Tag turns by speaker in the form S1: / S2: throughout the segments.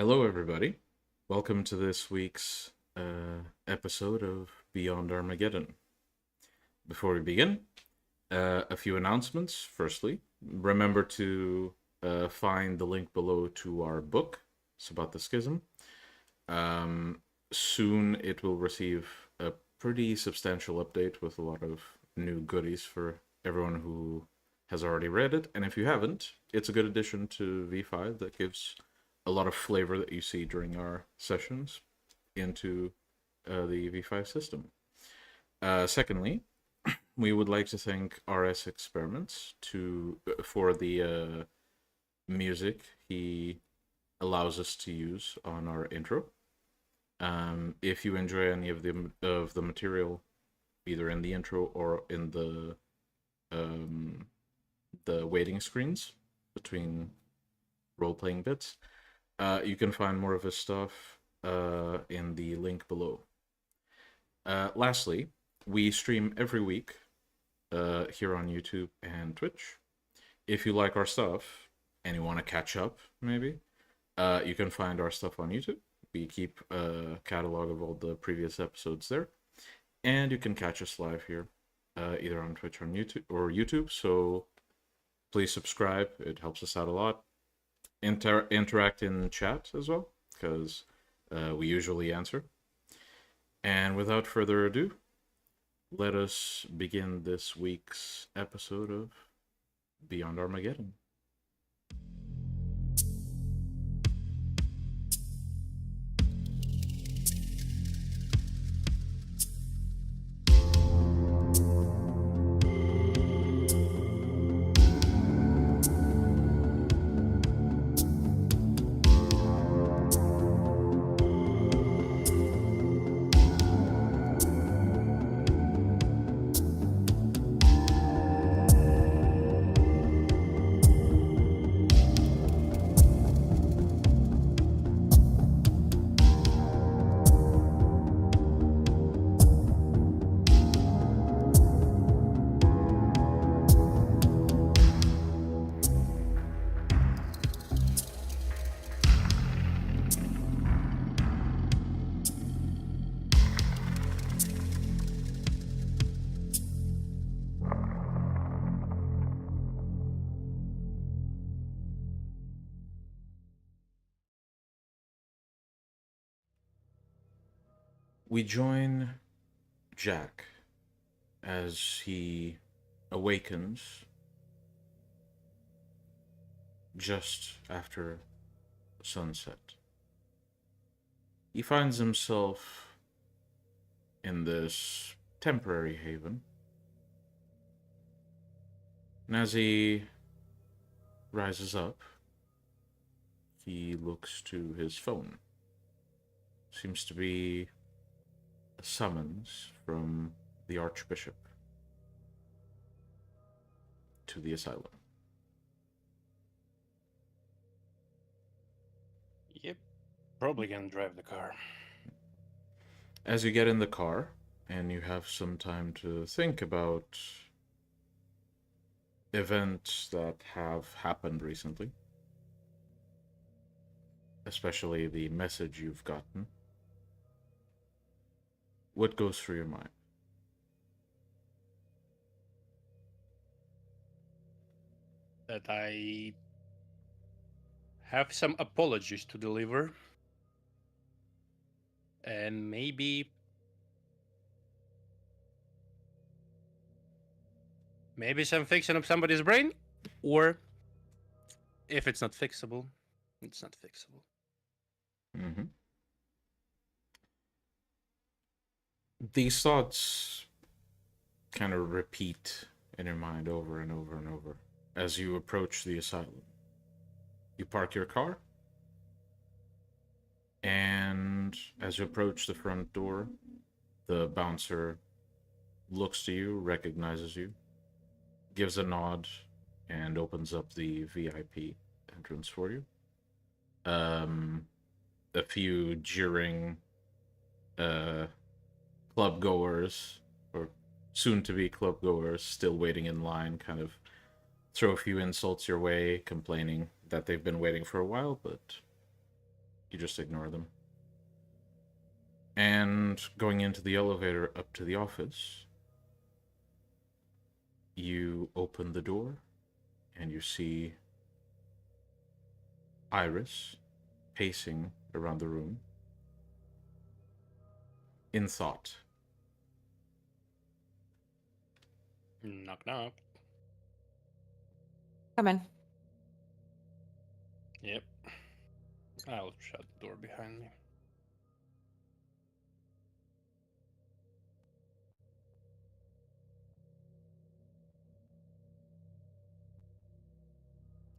S1: Hello, everybody. Welcome to this week's episode of Beyond Armageddon. Before we begin, a few announcements. Firstly, remember to find the link below to our book, Sabbat the Schism. Soon it will receive a pretty substantial update with a lot of new goodies for everyone who has already read it. And if you haven't, it's a good addition to V5 that gives a lot of flavor that you see during our sessions into the V5 system. Secondly, we would like to thank RS Experiments for the music he allows us to use on our intro. If you enjoy any of the material, either in the intro or in the waiting screens between role-playing bits, you can find more of his stuff in the link below. Lastly, we stream every week here on YouTube and Twitch. If you like our stuff and you want to catch up, maybe, you can find our stuff on YouTube. We keep a catalog of all the previous episodes there. And you can catch us live here, either on Twitch or YouTube. So please subscribe. It helps us out a lot. Interact in chat as well, because we usually answer. And without further ado, let us begin this week's episode of Beyond Armageddon. We join Jack as he awakens just after sunset. He finds himself in this temporary haven. And as he rises up, he looks to his phone. Seems to be a summons from the Archbishop to the asylum.
S2: Yep, probably gonna drive the car.
S1: As you get in the car and you have some time to think about events that have happened recently, especially the message you've gotten, what goes through your mind?
S2: That I have some apologies to deliver. And maybe some fixing up somebody's brain, or if it's not fixable, it's not fixable.
S1: Mm-hmm. These thoughts kind of repeat in your mind over and over and over as you approach the asylum. You park your car, and as you approach the front door, the bouncer looks to you, recognizes you, gives a nod, and opens up the VIP entrance for you. A few jeering club goers, or soon to be club goers, still waiting in line, kind of throw a few insults your way, complaining that they've been waiting for a while, but You just ignore them. And going into the elevator up to the office, you open the door and you see Iris pacing around the room in thought.
S2: Knock, knock.
S3: Come in.
S2: Yep. I'll shut the door behind me.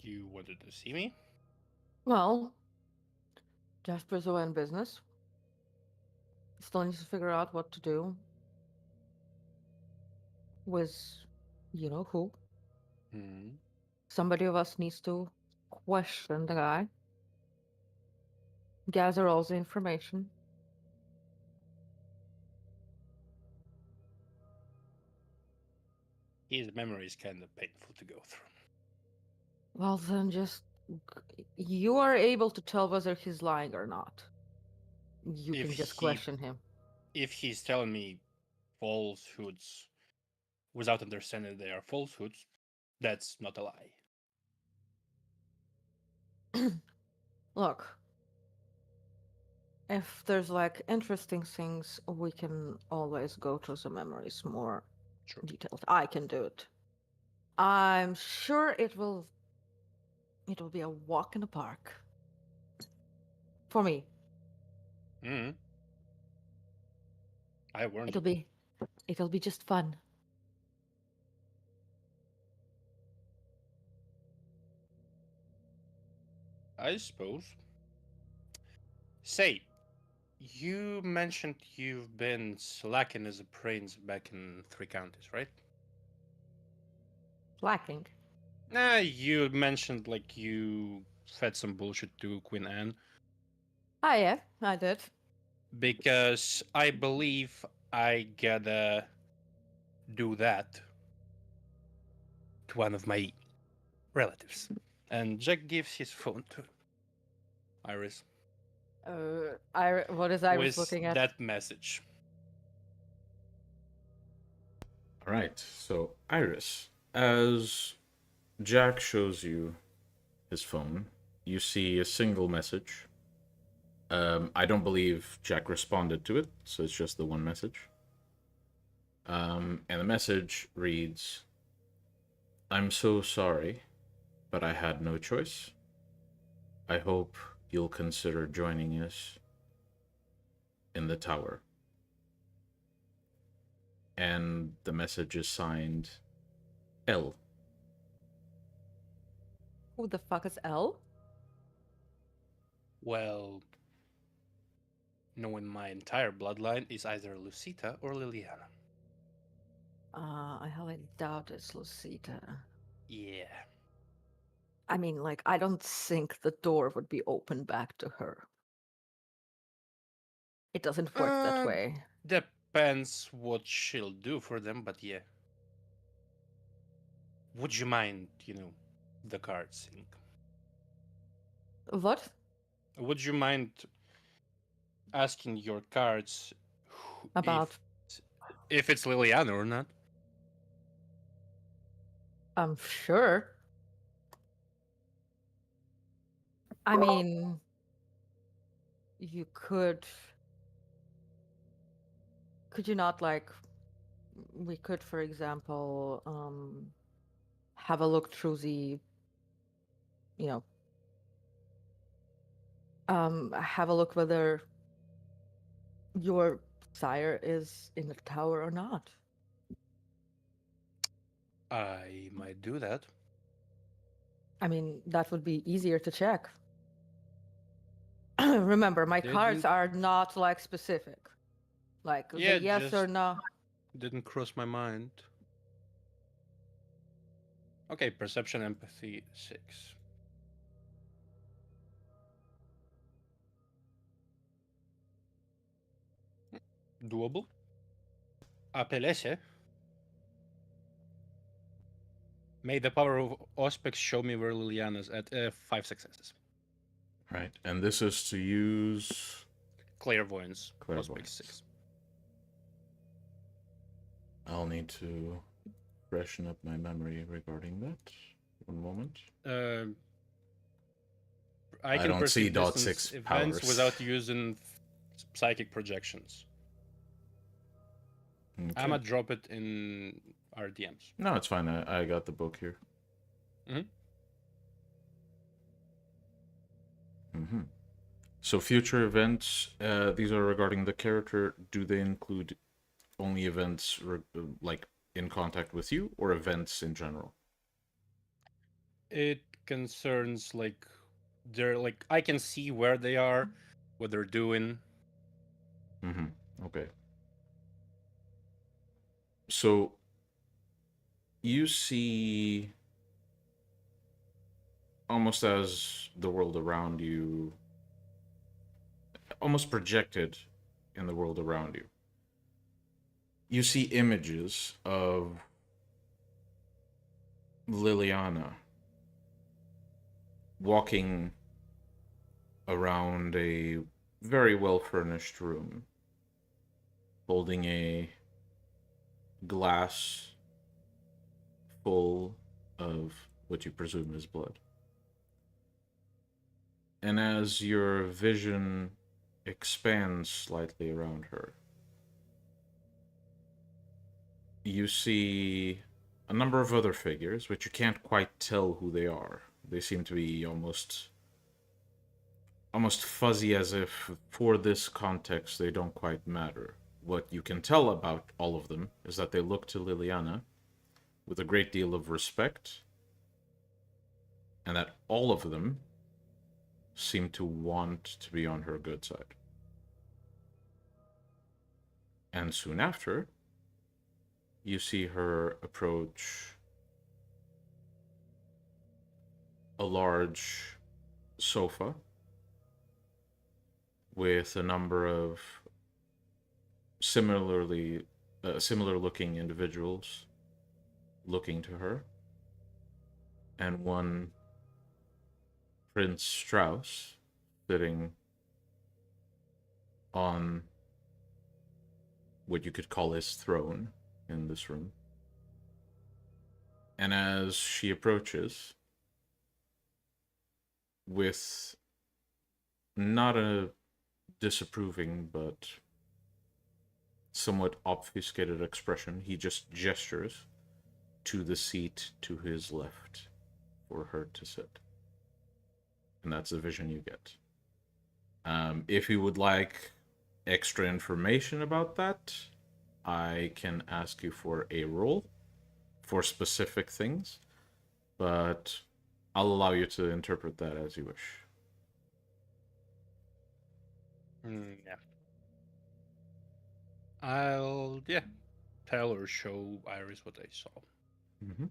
S2: You wanted to see me?
S3: Well, Jasper's away in business. Still needs to figure out what to do with you know who.
S2: Hmm.
S3: Somebody of us needs to question the guy, gather all the information.
S2: His memory is kind of painful to go through.
S3: Well, then you are able to tell whether he's lying or not. You
S2: If
S3: can just
S2: he-
S3: question him.
S2: If he's telling me falsehoods without understanding they are falsehoods, that's not a lie.
S3: Look, if there's like interesting things, we can always go through the memories more
S2: True.
S3: detailed. I can do it. I'm sure it'll be a walk in the park. For me.
S2: Hmm. I warned
S3: It'll
S2: you.
S3: be just fun.
S2: I suppose. Say, you mentioned you've been slacking as a prince back in 3 counties, right?
S3: Lacking.
S2: Nah, you mentioned like you fed some bullshit to Queen Anne.
S3: Ah, yeah, I did.
S2: Because I believe I gotta do that to one of my relatives. And Jack gives his phone to Iris
S3: What is Iris
S2: with
S3: looking at?
S2: that message.
S1: All right, so Iris, as Jack shows you his phone, you see a single message. I don't believe Jack responded to it, so it's just the one message. And the message reads, "I'm so sorry, but I had no choice. I hope you'll consider joining us in the tower." And the message is signed L.
S3: Who the fuck is L?
S2: Well, knowing my entire bloodline is either Lucita or Liliana.
S3: I highly doubt it's Lucita.
S2: Yeah.
S3: I mean, like, I don't think the door would be open back to her. It doesn't work that way.
S2: Depends what she'll do for them, but yeah. Would you mind, the cards thing?
S3: What?
S2: Would you mind asking your cards
S3: About?
S2: if it's Liliana or not?
S3: I'm sure. I mean, you could you not, like, we could, for example, have a look through the, have a look whether your sire is in the tower or not.
S2: I might do that.
S3: I mean, that would be easier to check. Remember, my cards are not, like, specific. Like,
S2: Yeah,
S3: the yes or
S2: just
S3: no.
S2: didn't cross my mind. Okay, perception, empathy, 6. Doable. Apelese. May the power of Auspex show me where Liliana's at. 5 successes.
S1: Right, and this is to use
S2: Clairvoyance. Plus
S1: clairvoyance.
S2: 6.
S1: I'll need to freshen up my memory regarding that. One moment.
S2: I
S1: I
S2: can
S1: don't see
S2: perceive
S1: dot
S2: distance
S1: six
S2: events
S1: powers.
S2: without using psychic projections.
S1: Okay.
S2: I'm gonna drop it in our DMs.
S1: No, it's fine. I got the book here. Mm-hmm. So future events, these are regarding the character. Do they include only events like in contact with you, or events in general?
S2: It concerns like they're like I can see where they are, what they're doing.
S1: Mm-hmm. Okay. So you see almost as the world around you, almost projected in the world around you. You see images of Liliana walking around a very well furnished room, holding a glass full of what you presume is blood. And as your vision expands slightly around her, you see a number of other figures, which you can't quite tell who they are. They seem to be almost fuzzy, as if for this context they don't quite matter. What you can tell about all of them is that they look to Liliana with a great deal of respect, and that all of them seem to want to be on her good side. And soon after, you see her approach a large sofa with a number of similar looking individuals looking to her, and one Prince Strauss sitting on what you could call his throne in this room. And as she approaches, with not a disapproving but somewhat obfuscated expression, he just gestures to the seat to his left for her to sit. And that's the vision you get. If you would like extra information about that, I can ask you for a roll for specific things, but I'll allow you to interpret that as you wish.
S2: Yeah. I'll tell or show Iris what I saw.
S1: Mm-hmm.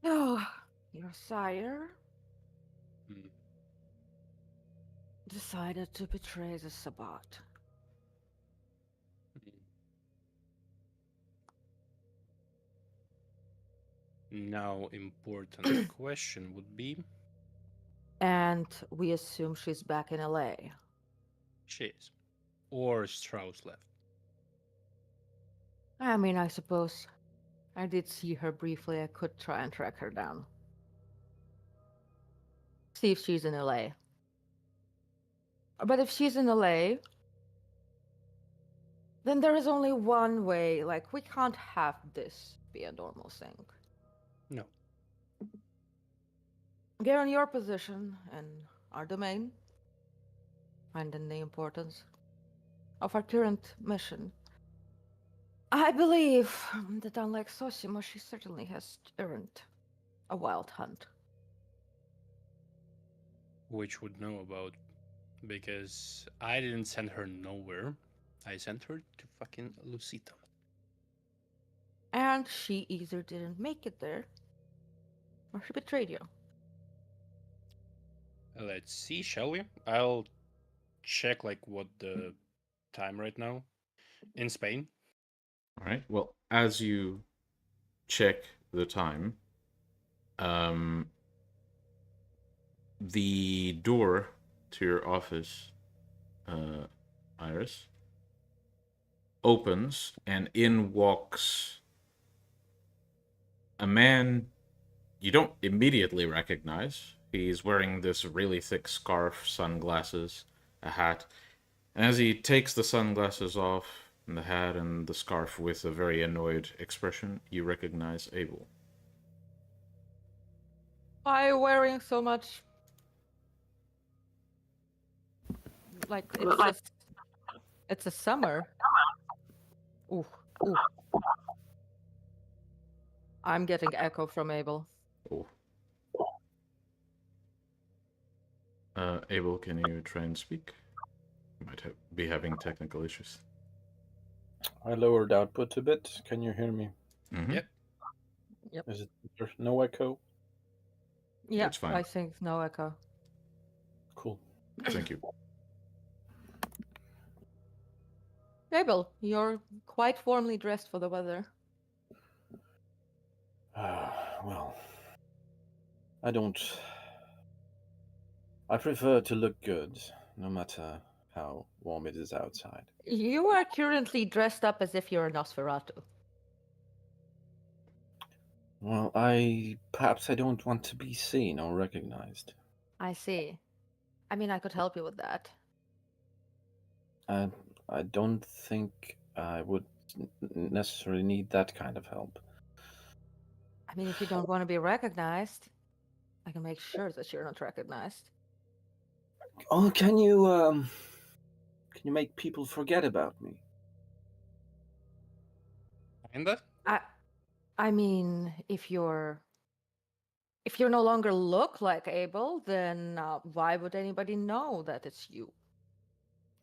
S3: Oh, your sire
S2: Mm.
S3: decided to betray the Sabbat.
S2: Now, important question would be,
S3: And we assume she's back in LA.
S2: she is, or Strauss left.
S3: I mean, I suppose I did see her briefly. I could try and track her down. See if she's in LA. But if she's in LA, then there is only one way. Like, we can't have this be a normal thing.
S2: No.
S3: Given your position in our domain, and in the importance of our current mission, I believe that unlike Sosimo, she certainly has earned a wild hunt.
S2: Which would know about, because I didn't send her nowhere. I sent her to fucking Lucita.
S3: And she either didn't make it there, or she betrayed you.
S2: Let's see, shall we? I'll check like what the time right now in Spain.
S1: All right. Well, as you check the time, the door to your office, Iris, opens, and in walks a man you don't immediately recognize. He's wearing this really thick scarf, sunglasses, a hat. And as he takes the sunglasses off, and the hat and the scarf with a very annoyed expression, you recognize Abel.
S3: Why are you wearing so much? Like, it's just... It's a summer. Ooh, ooh. I'm getting echo from Abel.
S1: Oh. Abel, can you try and speak? You might be having technical issues.
S4: I lowered output a bit. Can you hear me?
S1: Mm-hmm.
S2: Yep.
S4: Is it there's no echo?
S3: Yeah,
S1: It's fine.
S3: I think no echo.
S4: Cool.
S1: Thank you.
S3: Abel, you're quite warmly dressed for the weather.
S4: Well, I don't. I prefer to look good, no matter how warm it is outside.
S3: You are currently dressed up as if you're a Nosferatu.
S4: Well, perhaps I don't want to be seen or recognized.
S3: I see. I mean, I could help you with that.
S4: I don't think I would necessarily need that kind of help.
S3: I mean, if you don't want to be recognized, I can make sure that you're not recognized.
S4: Oh, can you make people forget about me?
S2: Kinda?
S3: I mean, if you're no longer look like Abel, then why would anybody know that it's you?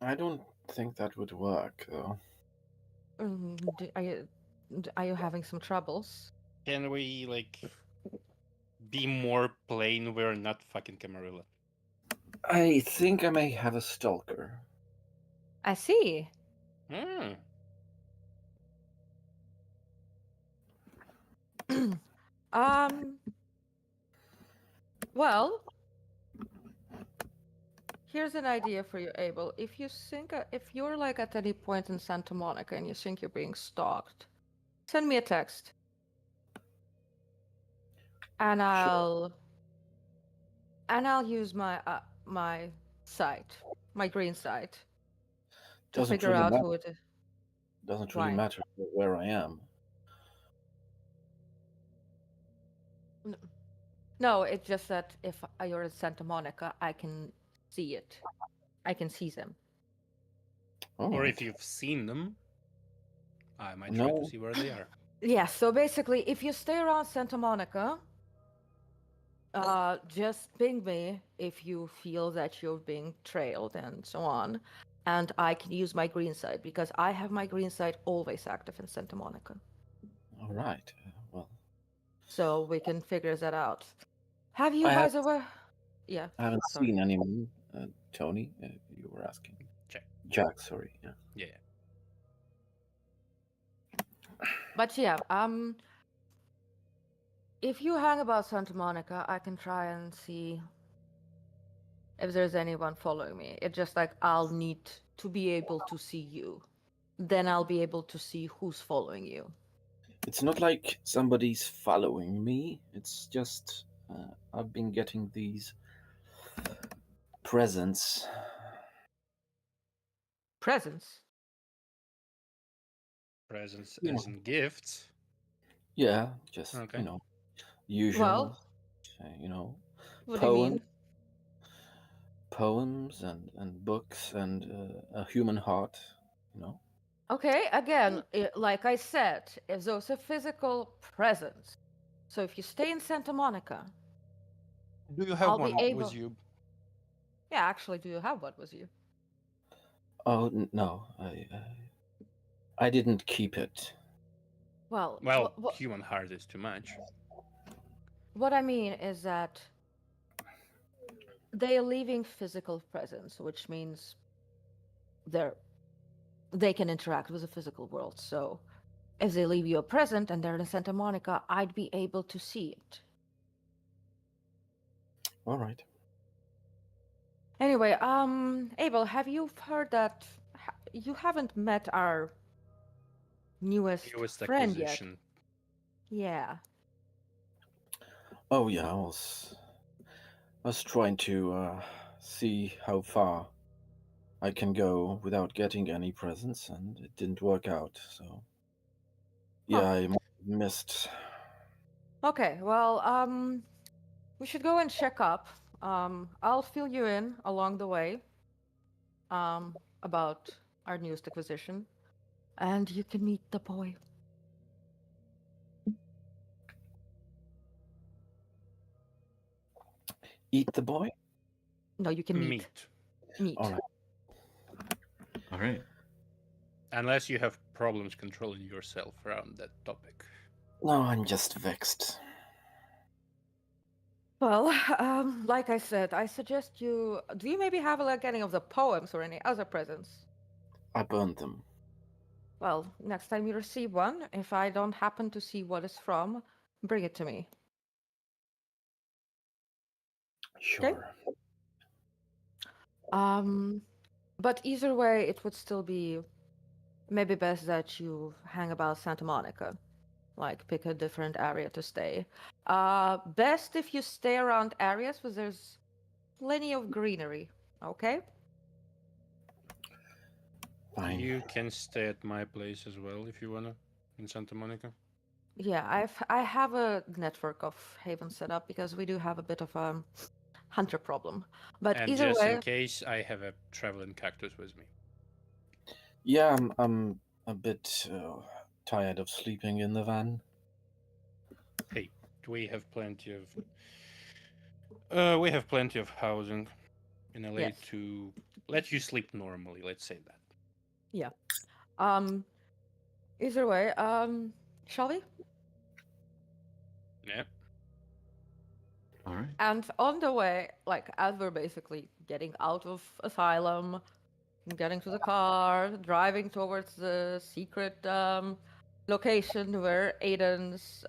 S4: I don't think that would work, though.
S3: Are you having some troubles?
S2: Can we, like, be more plain? We're not fucking Camarilla.
S4: I think I may have a stalker.
S3: I see.
S2: Hmm.
S3: Well, here's an idea for you, Abel. If you think, if you're like at any point in Santa Monica and you think you're being stalked, send me a text, and I'll use my my site, my green site, to
S4: Doesn't
S3: figure
S4: really
S3: out
S4: matter.
S3: who it is.
S4: Doesn't really
S3: Why?
S4: matter where I am.
S3: No, it's just that if you're in Santa Monica, I can see it. I can see them.
S4: Oh,
S2: Or if you've seen them, I might try
S4: No.
S2: to see where they are.
S3: Yeah, so basically, if you stay around Santa Monica, just ping me if you feel that you're being trailed and so on. And I can use my green site because I have my green site always active in Santa Monica.
S4: all right. Well,
S3: So we can figure that out. Have you
S4: I
S3: guys ever... Yeah.
S4: I haven't
S3: sorry.
S4: seen anyone. Tony, you were asking. Jack, sorry. Yeah.
S2: Yeah.
S3: But yeah, if you hang about Santa Monica, I can try and see if there's anyone following me. It's just like I'll need to be able to see you. Then I'll be able to see who's following you.
S4: It's not like somebody's following me. It's just I've been getting these presents.
S3: Presents?
S2: Presents
S4: Yeah.
S2: as in gifts.
S4: Yeah, just
S2: Okay.
S4: usual.
S3: Well, what do you mean?
S4: Poems and books and a human heart.
S3: Okay, again, like I said, if those are physical presents. So if you stay in Santa Monica,
S2: Do you have
S3: I'll be
S2: one
S3: able...
S2: with you?
S3: Yeah, actually, do you have one with you?
S4: Oh no, I didn't keep it.
S3: Well,
S2: Well, human heart is too much.
S3: what I mean is that they are leaving physical presence, which means they can interact with the physical world. So if they leave you a present and they're in Santa Monica, I'd be able to see it.
S4: All right.
S3: Anyway, Abel, have you heard that you haven't met our newest
S2: Newest
S3: friend yet?
S2: acquisition.
S3: Yeah.
S4: Oh yeah, I was trying to see how far I can go without getting any presents, and it didn't work out. So yeah, I missed.
S3: Okay, well, we should go and check up. I'll fill you in along the way, about our newest acquisition, and you can meet the boy.
S4: Eat the boy.
S3: No, you can meet. Meet.
S4: All right.
S1: All right.
S2: Unless you have problems controlling yourself around that topic.
S4: No, I'm just vexed.
S3: Well, like I said, I suggest you. Do you maybe have like any of the poems or any other presents?
S4: I burned them.
S3: Well, next time you receive one, if I don't happen to see what it's from, bring it to me.
S4: Sure.
S3: But either way, it would still be maybe best that you hang about Santa Monica. Like, pick a different area to stay. Best if you stay around areas where there's plenty of greenery, okay?
S4: Fine.
S2: You can stay at my place as well if you wanna, in Santa Monica.
S3: Yeah, I have a network of havens set up because we do have a bit of a hunter problem. But
S2: And
S3: either
S2: just
S3: way,
S2: in case, I have a traveling cactus with me.
S4: Yeah, I'm a bit tired of sleeping in the van.
S2: Hey, we have plenty of housing in LA
S3: yes.
S2: to let you sleep normally. Let's say that.
S3: Yeah. Either way, shall we?
S2: Yeah.
S1: All right.
S3: And on the way, like as we're basically getting out of asylum, getting to the car, driving towards the secret location where Aiden's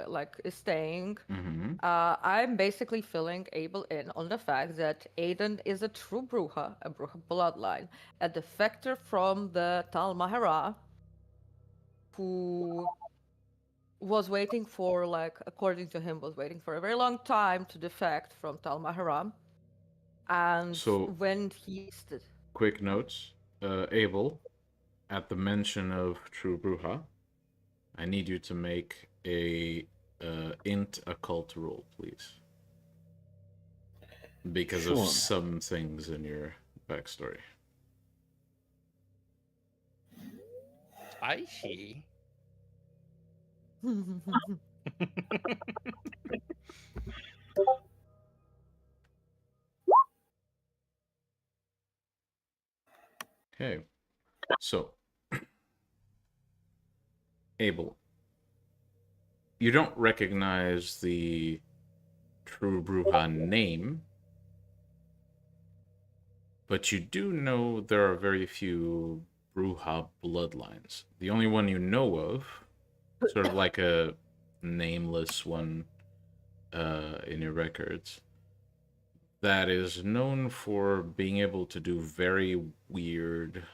S3: like is staying,
S1: Mm-hmm.
S3: I'm basically filling Abel in on the fact that Aiden is a true Bruja, a Bruja bloodline, a defector from the Tal Mahara, who was waiting for, like, according to him, was waiting for a very long time to defect from Tal Mahara. And
S1: So-
S3: when he
S1: Quick notes. Abel, at the mention of True Bruja, I need you to make a int occult roll, please. Because of
S4: Sure.
S1: some things in your backstory.
S2: I see.
S1: Okay. So, Abel, you don't recognize the True Bruja name, but you do know there are very few Bruja bloodlines. The only one you know of, sort of like a nameless one in your records, that is known for being able to do very weird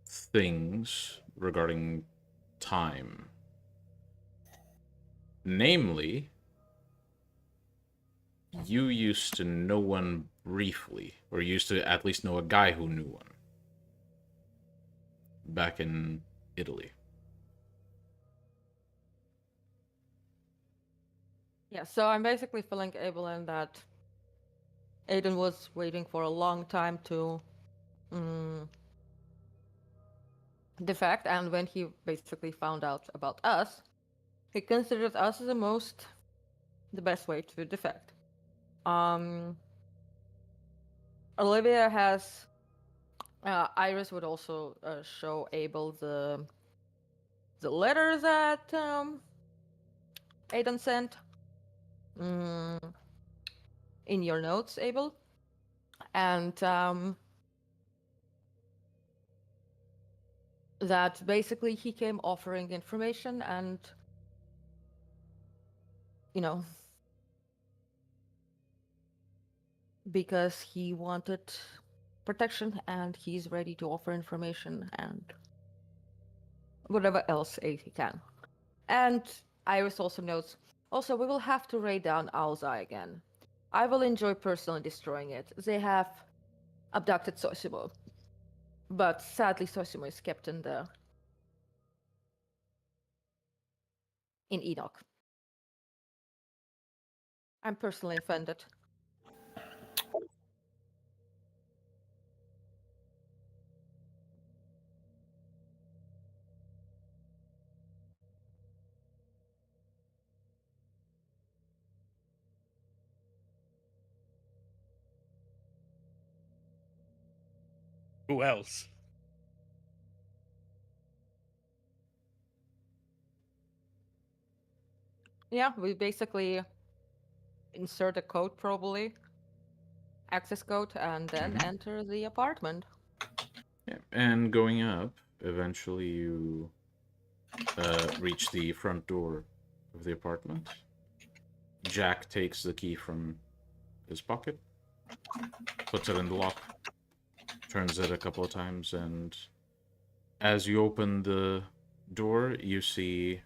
S1: things regarding time. Namely, you used to know one briefly, or used to at least know a guy who knew one. Back in Italy.
S3: Yeah, so I'm basically filling Abel in that Aiden was waiting for a long time to defect, and when he basically found out about us, he considered us the best way to defect. Olivia has Iris would also show Abel the letters that Aiden sent in your notes, Abel, and that basically he came offering information and, you know, because he wanted protection and he's ready to offer information and whatever else aid he can. And Iris also notes, also, we will have to raid down Alzai again. I will enjoy personally destroying it. They have abducted Sosimo, but sadly Sosimo is kept in Enoch. I'm personally offended.
S2: Who else?
S3: Yeah, we basically insert a code, probably access code, and then enter the apartment.
S1: Yeah. And going up, eventually you reach the front door of the apartment. Jack takes the key from his pocket, puts it in the lock, turns it a couple of times, and as you open the door, you see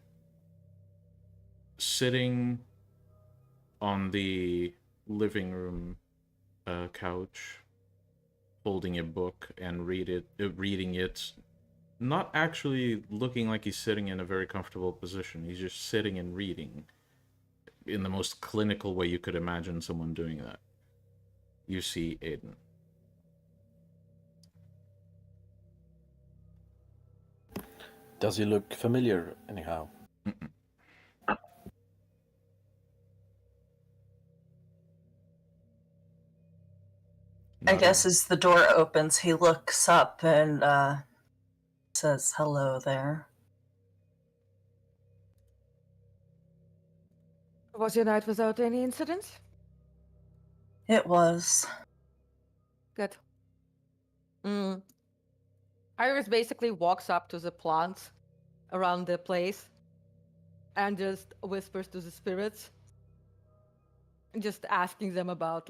S1: sitting on the living room couch, holding a book and reading it, not actually looking like he's sitting in a very comfortable position. He's just sitting and reading in the most clinical way you could imagine someone doing that. You see Aiden.
S4: Does he look familiar anyhow?
S1: Mm-mm.
S5: I
S1: Not
S5: guess
S1: at all.
S5: as the door opens, he looks up and says, "Hello there."
S3: Was your night without any incidents?
S5: It was.
S3: Good. Iris basically walks up to the plants around the place and just whispers to the spirits, just asking them about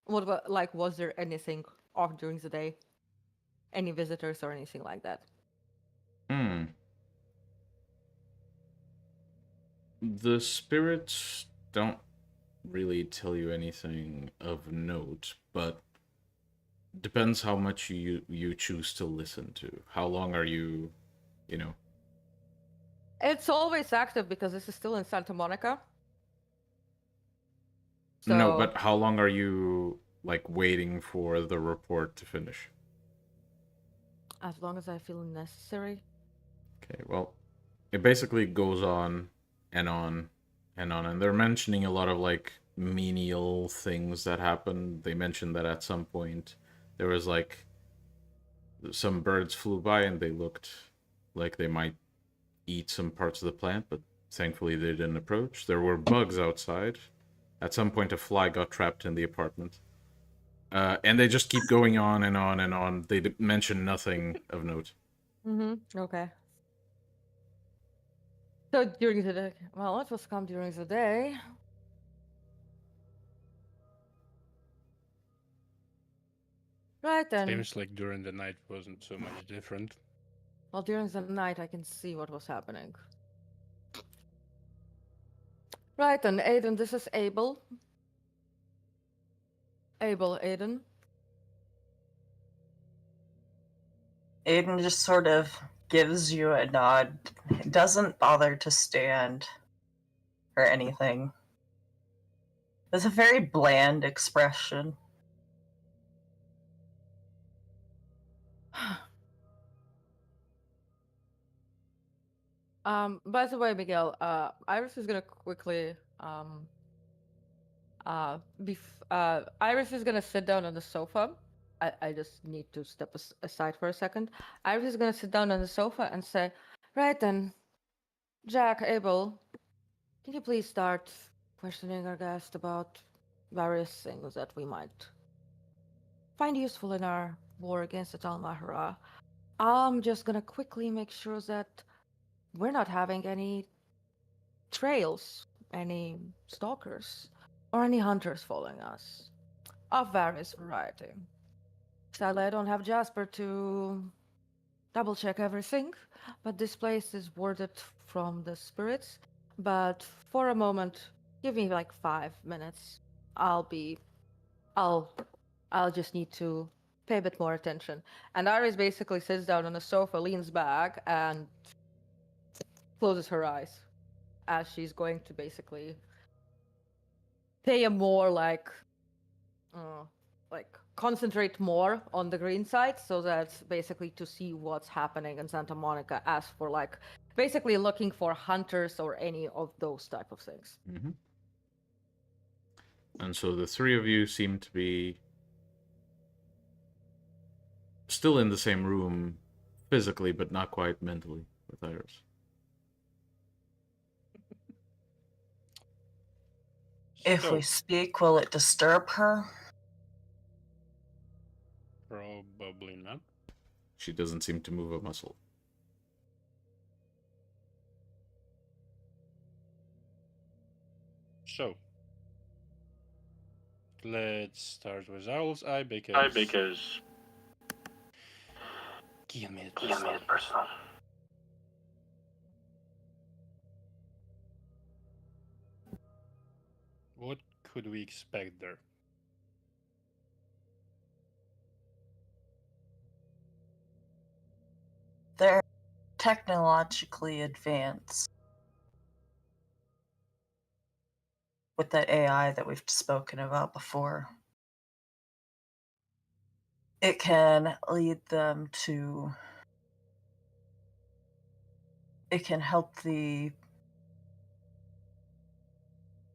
S3: was there anything off during the day, any visitors or anything like that.
S1: The spirits don't really tell you anything of note, but depends how much you choose to listen to. How long are you,
S3: It's always active because this is still in Santa Monica. So,
S1: No, but how long are you waiting for the report to finish?
S3: as long as I feel necessary.
S1: Okay, well, it basically goes on and on and on, and they're mentioning a lot of menial things that happened. They mentioned that at some point there was some birds flew by and they looked like they might eat some parts of the plant, but thankfully they didn't approach. There were bugs outside. At some point a fly got trapped in the apartment. And they just keep going on and on and on. They mention nothing of note.
S3: Okay. So during the day, well, it was come during the day. Right then.
S2: Seems like during the night wasn't so much different.
S3: Well, during the night I can see what was happening. Right then, Aiden, this is Abel. Aiden.
S5: Aiden just sort of gives you a nod. Doesn't bother to stand or anything. It's a very bland expression.
S3: By the way, Miguel, Iris is gonna quickly Iris is gonna sit down on the sofa. I just need to step aside for a second. Iris is gonna sit down on the sofa and say, right then, Jack, Abel, can you please start questioning our guest about various things that we might find useful in our war against the Talmahara? I'm just gonna quickly make sure that we're not having any trails, any stalkers, or any hunters following us, of various variety. Sadly, I don't have Jasper to double check everything, but this place is warded from the spirits. But for a moment, give me like 5 minutes. I'll just need to pay a bit more attention. And Iris basically sits down on the sofa, leans back, and closes her eyes as she's going to basically pay a more concentrate more on the green side, so that's basically to see what's happening in Santa Monica as for like basically looking for hunters or any of those type of things.
S1: Mm-hmm. And so the three of you seem to be still in the same room physically, but not quite mentally with Iris.
S5: If
S2: So,
S5: we speak, will it disturb her?
S2: probably not.
S1: She doesn't seem to move a muscle.
S2: So, let's start with Owl's Eye because... Give me it personal. What could we expect there?
S5: They're technologically advanced. With the AI that we've spoken about before. It can lead them to... It can help the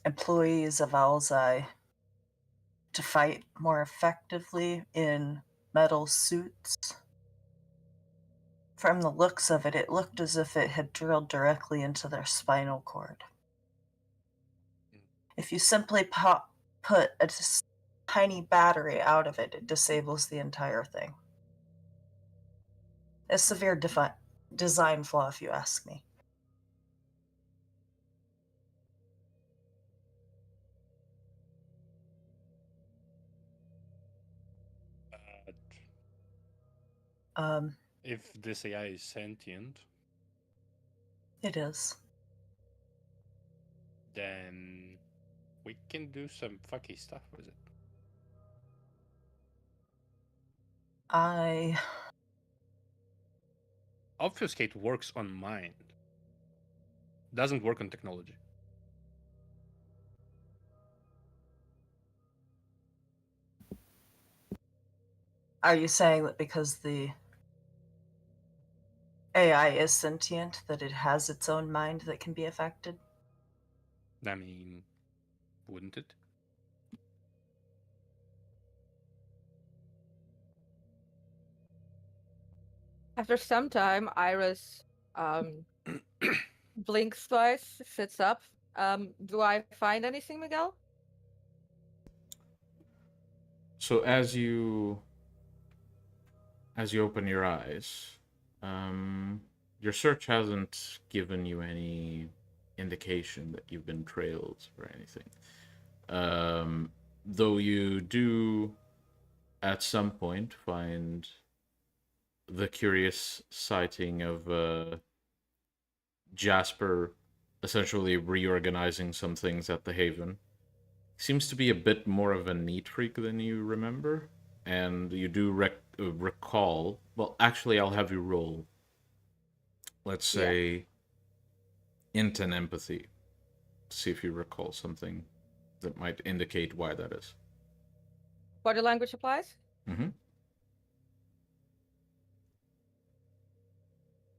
S5: employees of Owl's Eye to fight more effectively in metal suits. From the looks of it, it looked as if it had drilled directly into their spinal cord. If you simply put a tiny battery out of it, it disables the entire thing. A severe design flaw, if you ask me.
S2: But if this AI is sentient,
S5: It is.
S2: then we can do some fucky stuff with it. Obfuscate works on mind. Doesn't work on technology.
S5: Are you saying that because the AI is sentient, that it has its own mind that can be affected?
S2: I mean, wouldn't it?
S3: After some time, Iris blinks twice, sits up. Do I find anything, Miguel?
S1: So as you open your eyes, your search hasn't given you any indication that you've been trailed or anything. Though you do, at some point, find the curious sighting of Jasper essentially reorganizing some things at the Haven. Seems to be a bit more of a neat freak than you remember, and you do recall... Well, actually, I'll have you roll. Let's say int and empathy. See if you recall something that might indicate why that is.
S3: Body language applies?
S1: Mm-hmm.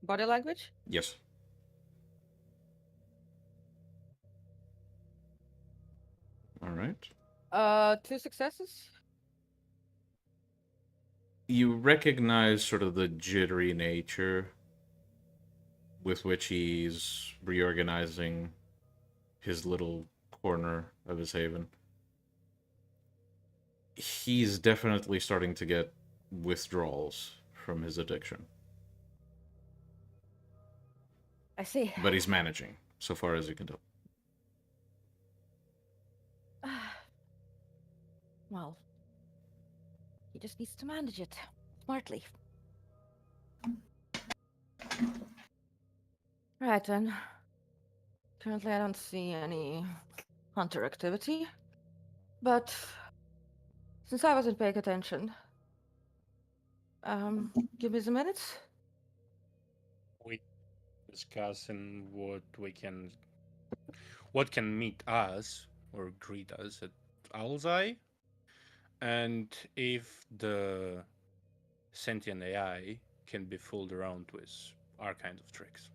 S3: Body language?
S1: Yes. All right.
S3: 2 successes.
S1: You recognize sort of the jittery nature with which he's reorganizing his little corner of his haven. He's definitely starting to get withdrawals from his addiction.
S3: I see.
S1: But he's managing, so far as you can tell.
S3: well, he just needs to manage it smartly. Right then. Currently, I don't see any hunter activity, but since I wasn't paying attention, give me some minutes.
S2: We discussing what can meet us or greet us at Owl's Eye, and if the sentient AI can be fooled around with our kind of tricks.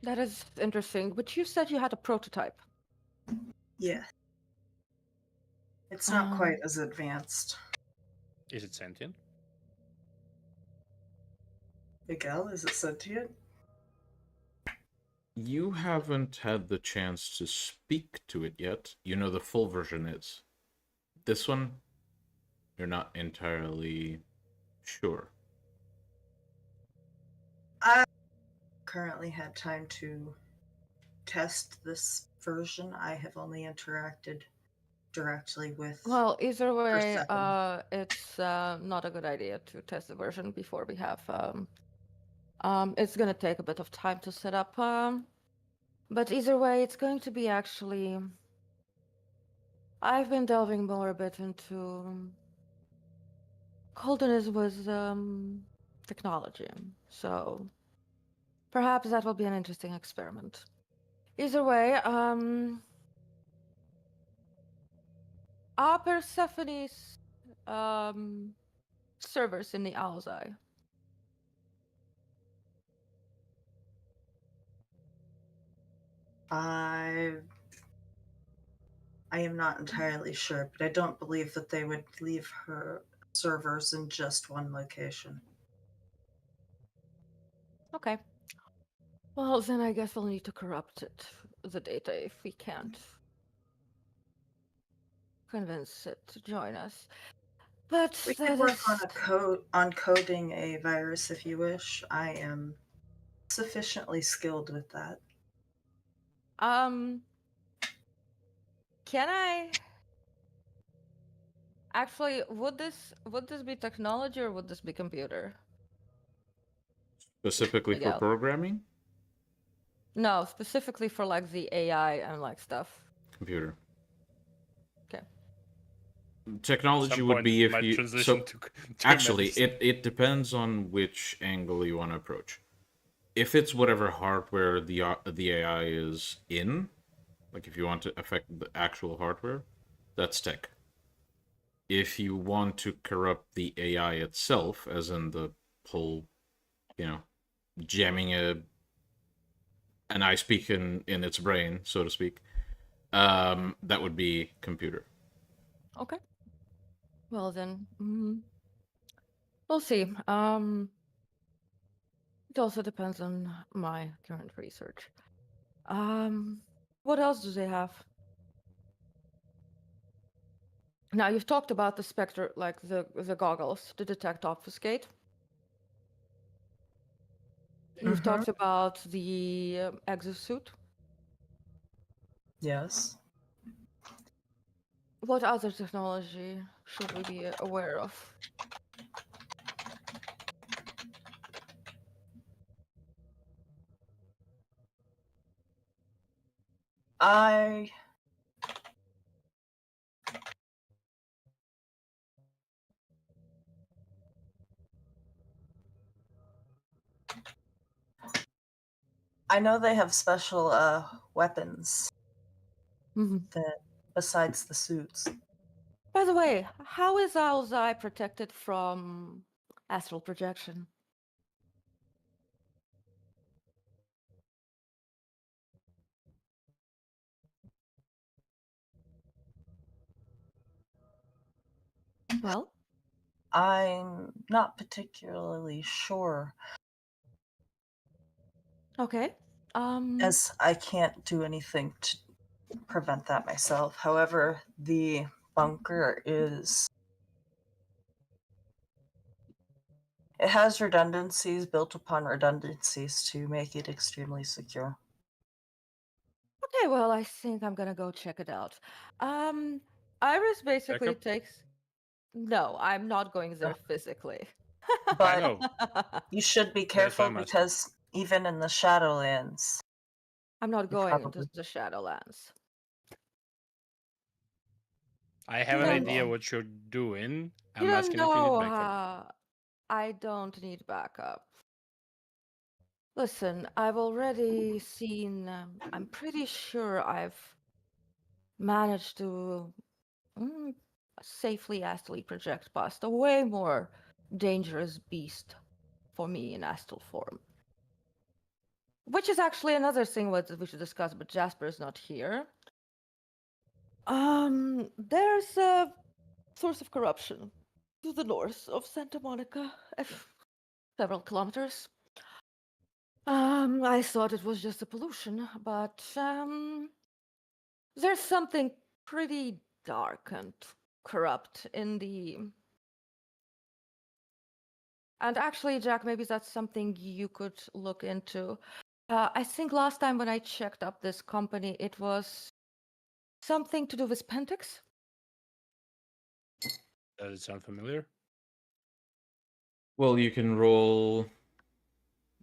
S3: That is interesting. But you said you had a prototype.
S5: Yeah. It's not
S3: Um,
S5: quite as advanced.
S2: Is it sentient?
S5: Miguel, is it sentient?
S1: You haven't had the chance to speak to it yet. You know the full version is. This one, you're not entirely sure.
S5: I currently had time to test this version. I have only interacted directly with.
S3: Well, either way,
S5: second.
S3: it's not a good idea to test the version before we have. It's gonna take a bit of time to set up. But either way, it's going to be actually. I've been delving more a bit into Colden with technology, so perhaps that will be an interesting experiment. Either way, are Persephone's servers in the Owl's Eye?
S5: I am not entirely sure, but I don't believe that they would leave her servers in just one location.
S3: Okay. Well, then I guess we'll need to corrupt the data if we can't convince it to join us. But
S5: We
S3: that
S5: could work
S3: is...
S5: on coding a virus if you wish. I am sufficiently skilled with that.
S3: Can I actually would this be technology or would this be computer?
S1: Specifically for
S3: Miguel.
S1: programming?
S3: No, specifically for like the AI and like stuff.
S1: Computer.
S3: Okay.
S1: Technology
S2: Some
S1: would
S2: point
S1: be if
S2: might
S1: you
S2: transition
S1: so
S2: to
S1: actually
S2: medicine.
S1: it depends on which angle you want to approach. If it's whatever hardware the AI is in, like if you want to affect the actual hardware, that's tech. If you want to corrupt the AI itself, as in the whole, jamming an ice peak in its brain, so to speak, that would be computer.
S3: Okay. Well then, we'll see. It also depends on my current research. What else do they have? Now you've talked about the specter, like the goggles to detect obfuscate. You've talked about the exosuit.
S5: Yes.
S3: What other technology should we be aware of?
S5: I know they have special weapons that besides the suits.
S3: By the way, how is Owl's Eye protected from astral projection? Well,
S5: I'm not particularly sure,
S3: okay.
S5: as I can't do anything to prevent that myself. However, the bunker it has redundancies built upon redundancies to make it extremely secure.
S3: Okay, well, I think I'm gonna go check it out. Iris basically
S2: Backup?
S3: takes. No, I'm not going there physically.
S2: I
S5: But
S2: know.
S5: you should be
S2: That's why
S5: careful
S2: I'm asking.
S5: because even in the Shadowlands,
S3: I'm not
S5: You
S3: going into
S5: probably-
S3: the Shadowlands.
S2: I have
S3: You
S2: an
S3: don't
S2: idea
S3: know.
S2: what you're doing.
S3: You
S2: I'm
S3: don't
S2: asking if you need
S3: know.
S2: backup.
S3: I don't need backup. Listen, I've already seen. I'm pretty sure I've managed to mm, safely astrally project past a way more dangerous beast for me in astral form. Which is actually another thing what we should discuss, but Jasper is not here. There's a source of corruption to the north of Santa Monica, several kilometers. I thought it was just a pollution, but there's something pretty dark and corrupt in the. And actually, Jack, maybe that's something you could look into. I think last time when I checked up this company, it was something to do with Pentix.
S2: Does it sound familiar?
S1: Well, you can roll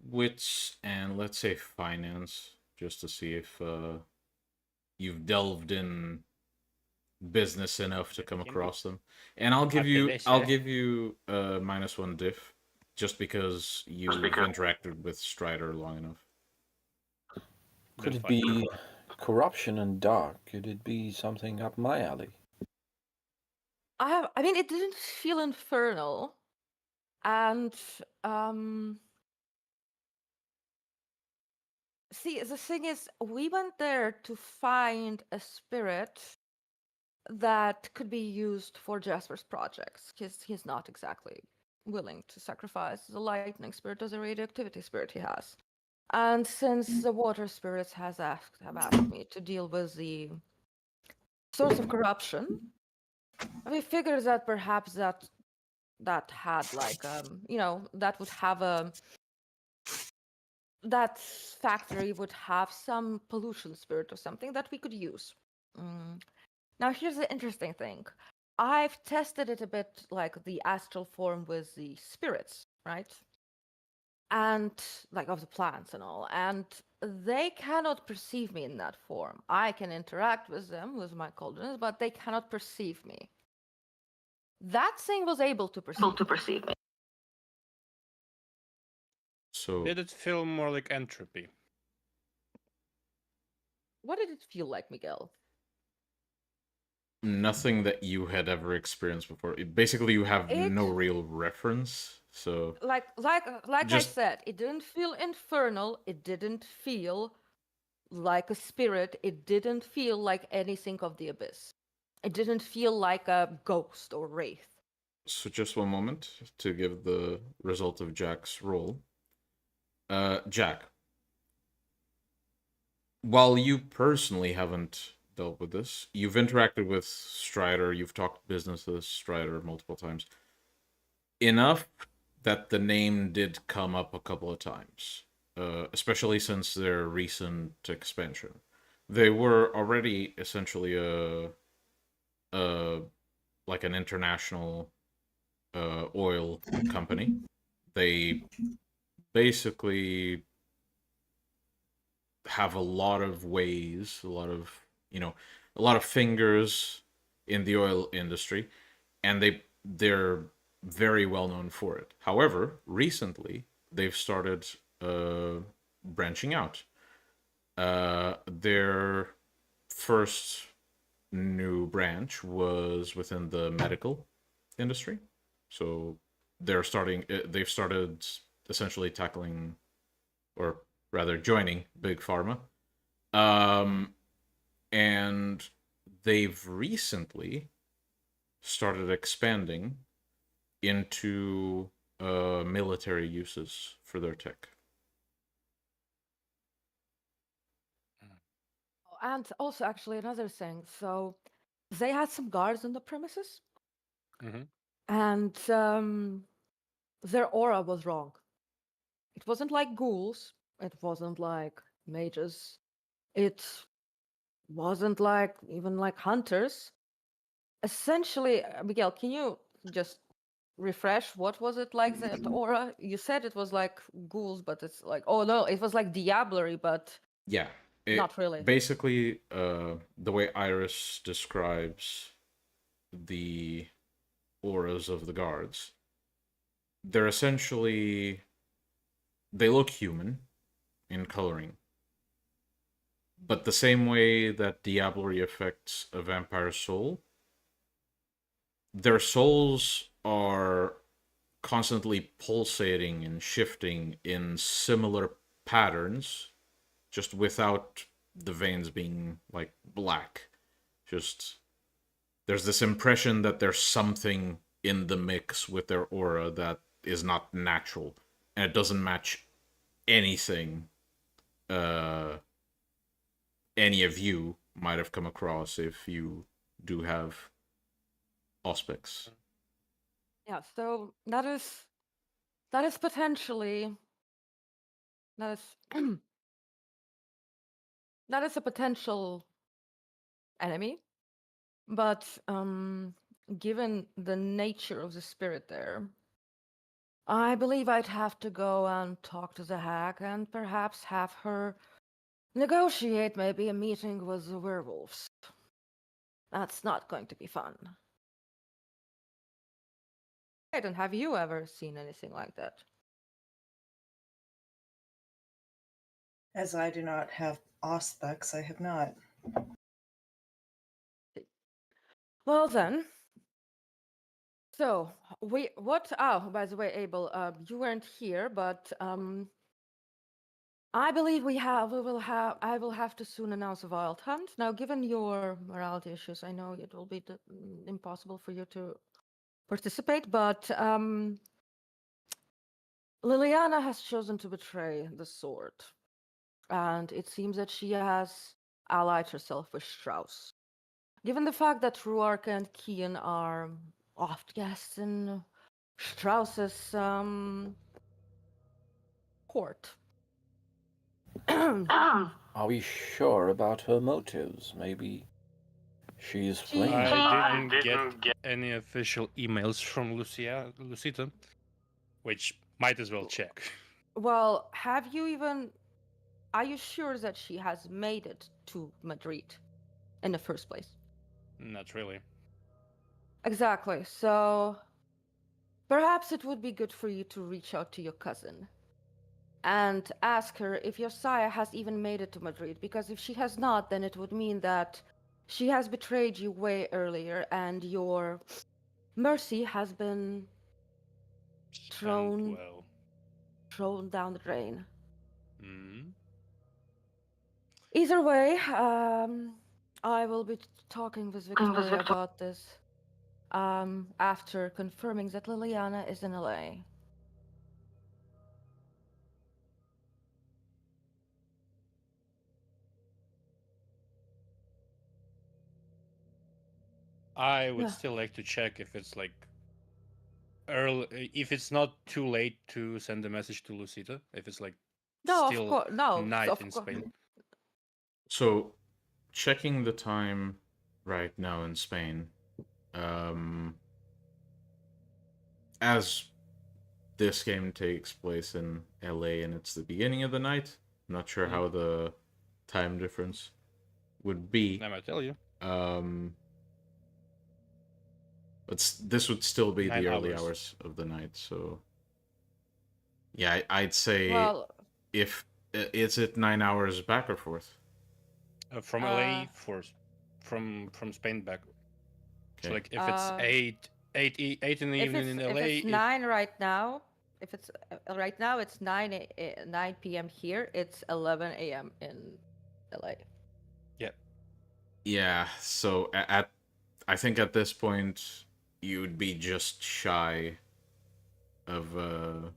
S1: wits and let's say finance just to see if you've delved in business enough to come across them. And I'll give you -1 diff just because you've interacted with Strider long enough.
S4: Could
S2: That's
S4: it
S2: fine.
S4: be corruption and dark? Could it be something up my alley?
S3: I mean, it didn't feel infernal, and see, the thing is, we went there to find a spirit that could be used for Jasper's projects. He's not exactly willing to sacrifice the lightning spirit or the radioactivity spirit he has. And since the water spirits have asked me to deal with the source of corruption, we figured that perhaps that had like that would have a that factory would have some pollution spirit or something that we could use. Now here's the interesting thing. I've tested it a bit like the astral form with the spirits, right? And like of the plants and all, and they cannot perceive me in that form. I can interact with them with my cauldrons, but they cannot perceive me. That thing was able to perceive me.
S1: So
S2: Did it feel more like entropy?
S3: What did it feel like, Miguel?
S1: nothing that you had ever experienced before. Basically, you have no real reference. So
S3: Like
S1: Just-
S3: I said, it didn't feel infernal. It didn't feel like a spirit. It didn't feel like anything of the abyss. It didn't feel like a ghost or wraith.
S1: So just one moment to give the result of Jack's roll. Jack, while you personally haven't dealt with this, you've interacted with Strider, you've talked business with Strider multiple times. Enough that the name did come up a couple of times, especially since their recent expansion. They were already essentially like an international oil company. They basically have a lot of ways, a lot of fingers in the oil industry, and they're very well known for it. However, recently they've started branching out. Their first new branch was within the medical industry. So they've started essentially tackling, or rather joining, big pharma. And they've recently started expanding into military uses for their tech.
S3: And also, actually, another thing. So, they had some guards on the premises, and their aura was wrong. It wasn't like ghouls. It wasn't like mages. It wasn't like even like hunters. essentially, Miguel, can you just refresh what was it like that aura? You said it was like ghouls, but it's like, oh no, it was like diablerie, but
S1: Yeah.
S3: not really.
S1: Basically, the way Iris describes the auras of the guards, they're essentially, they look human in coloring, but the same way that diablerie affects a vampire soul, their souls are constantly pulsating and shifting in similar patterns, just without the veins being like black. Just there's this impression that there's something in the mix with their aura that is not natural, and it doesn't match anything any of you might have come across if you do have aspects.
S3: Yeah, so that is potentially that is that is a potential enemy, but given the nature of the spirit there, I believe I'd have to go and talk to the hag and perhaps have her negotiate maybe a meeting with the werewolves. That's not going to be fun. Hayden, have you ever seen anything like that?
S5: As I do not have aspects, I have not.
S3: Well then. So by the way, Abel, you weren't here, but I believe I will have to soon announce a wild hunt. Now, given your morality issues, I know it will be impossible for you to participate, but Liliana has chosen to betray the sword, and it seems that she has allied herself with Strauss. Given the fact that Ruark and Kian are oft guests in Strauss's court.
S4: Are we sure about her motives? Maybe she's playing.
S2: I didn't get any official emails from Lucita, which might as well check.
S3: Well, are you sure that she has made it to Madrid in the first place?
S2: Not really.
S3: Exactly. So perhaps it would be good for you to reach out to your cousin and ask her if your sire has even made it to Madrid, because if she has not, then it would mean that she has betrayed you way earlier and your mercy has been thrown down the drain.
S2: Mm-hmm.
S3: Either way, I will be talking with Victoria about this after confirming that Liliana is in LA.
S2: I would
S3: Yeah.
S2: still like to check if it's like early, if it's not too late to send a message to Lucita, if it's like
S3: No,
S2: still
S3: of course, no,
S2: night
S3: of
S2: in
S3: course.
S2: Spain.
S1: So, checking the time right now in Spain, as this game takes place in LA and it's the beginning of the night, I'm not sure how the time difference would be.
S2: I might tell you.
S1: But this would still be
S2: 9
S1: the early
S2: hours.
S1: hours of the night, so yeah, I'd say
S3: Well,
S1: if is it 9 hours back or forth?
S2: From LA from Spain back. So
S1: Okay.
S2: like if it's 8 in the evening in LA,
S3: if it's 9 right now, if it's right now it's 9 p.m. here, it's 11 a.m. in LA.
S1: Yeah, so I think at this point you'd be just shy of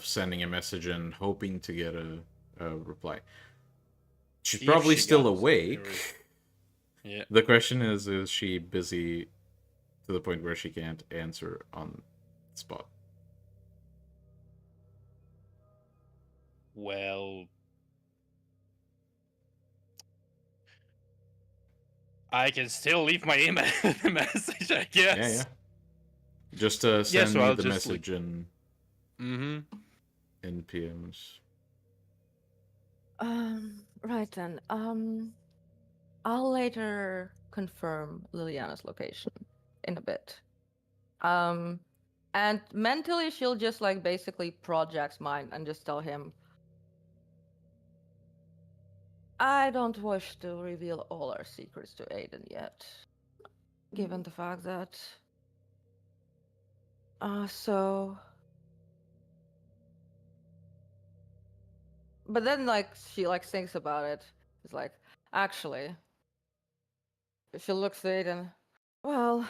S1: sending a message and hoping to get a reply. She's
S2: If
S1: probably
S2: she
S1: still
S2: got us,
S1: awake.
S2: Yeah.
S1: The question is she busy to the point where she can't answer on the spot?
S2: Well, I can still leave my message, I guess.
S1: Yeah, yeah. Just send
S2: so
S1: me
S2: I'll
S1: the
S2: just,
S1: message in
S2: Mm-hmm.
S1: PMs.
S3: Right then. I'll later confirm Liliana's location in a bit. And mentally she'll just like basically project mine and just tell him, I don't wish to reveal all our secrets to Aiden yet, given the fact that but then like she like thinks about it. It's like, actually, she looks at Aiden. Well,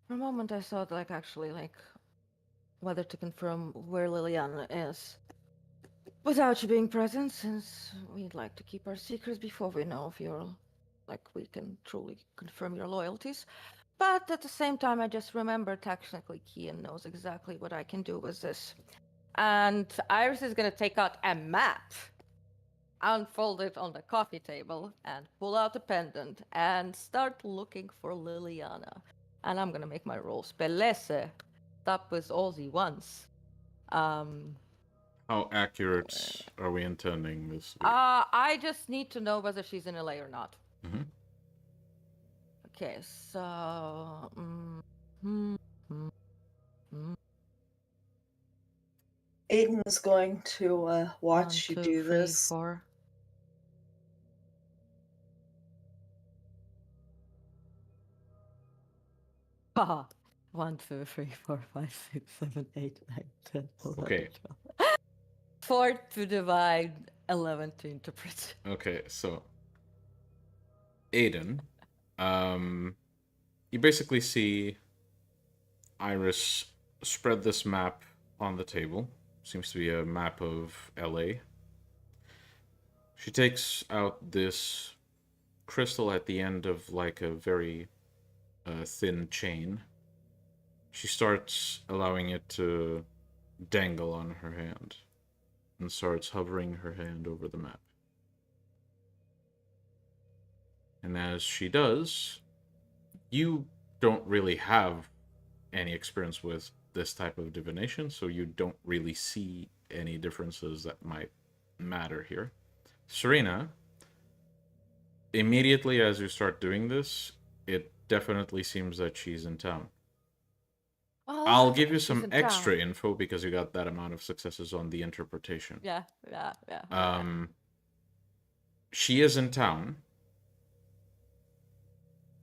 S3: for a moment I thought like actually like whether to confirm where Liliana is without you being present, since we'd like to keep our secrets before we know if you're like we can truly confirm your loyalties. But at the same time, I just remember technically Kian knows exactly what I can do with this. And Iris is gonna take out a map, unfold it on the coffee table, and pull out a pendant and start looking for Liliana. And I'm gonna make my roll spellese. Stop with all the ones.
S1: How accurate are we intending this?
S3: I just need to know whether she's in LA or not.
S1: Mm-hmm.
S3: Okay, so.
S5: Aiden's going to watch
S3: 1,
S5: you
S3: 2,
S5: do
S3: 3,
S5: this.
S3: 4. Haha. 1, 2, 3, 4, 5, 6, 7, 8, 9, 10, 11,
S1: Okay.
S3: 12. 4 to divide, 11 to interpret.
S1: Okay, so Aiden, you basically see Iris spread this map on the table. Seems to be a map of LA. She takes out this crystal at the end of like a very thin chain. She starts allowing it to dangle on her hand and starts hovering her hand over the map. And as she does, you don't really have any experience with this type of divination, so you don't really see any differences that might matter here. Serena, immediately as you start doing this, it definitely seems that she's in town.
S3: Well,
S1: I'll give you
S3: she's
S1: some
S3: in
S1: extra
S3: town.
S1: info because you got that amount of successes on the interpretation.
S3: Yeah.
S1: She is in town,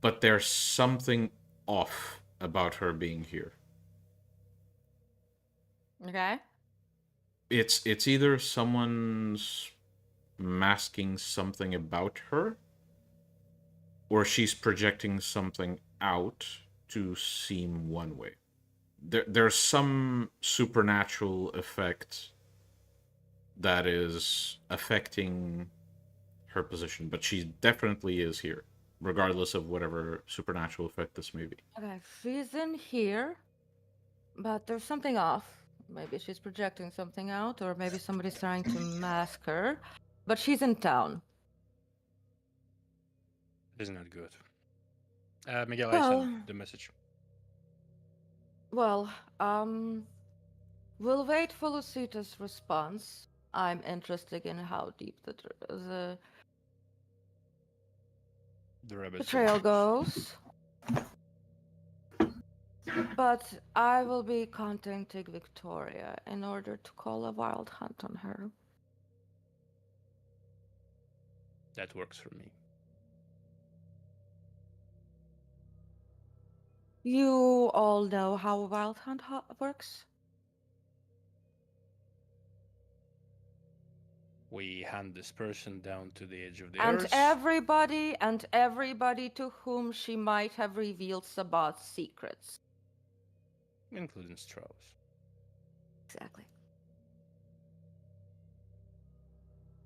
S1: but there's something off about her being here.
S3: Okay.
S1: It's either someone's masking something about her, or she's projecting something out to seem one way. There's some supernatural effect that is affecting her position, but she definitely is here, regardless of whatever supernatural effect this may be.
S3: Okay, she's in here, but there's something off. Maybe she's projecting something out, or maybe somebody's trying to mask her. But she's in town.
S2: Isn't that good? Miguel, I
S3: Well-
S2: sent the message.
S3: Well, we'll wait for Lucita's response. I'm interested in how deep the
S2: The rabbit
S3: betrayal goes. But I will be contacting Victoria in order to call a wild hunt on her.
S2: That works for me.
S3: You all know how a wild hunt works?
S2: We hand this person down to the edge of the
S3: And
S2: earth.
S3: everybody to whom she might have revealed Sabbat's secrets.
S2: Including Strauss.
S3: Exactly.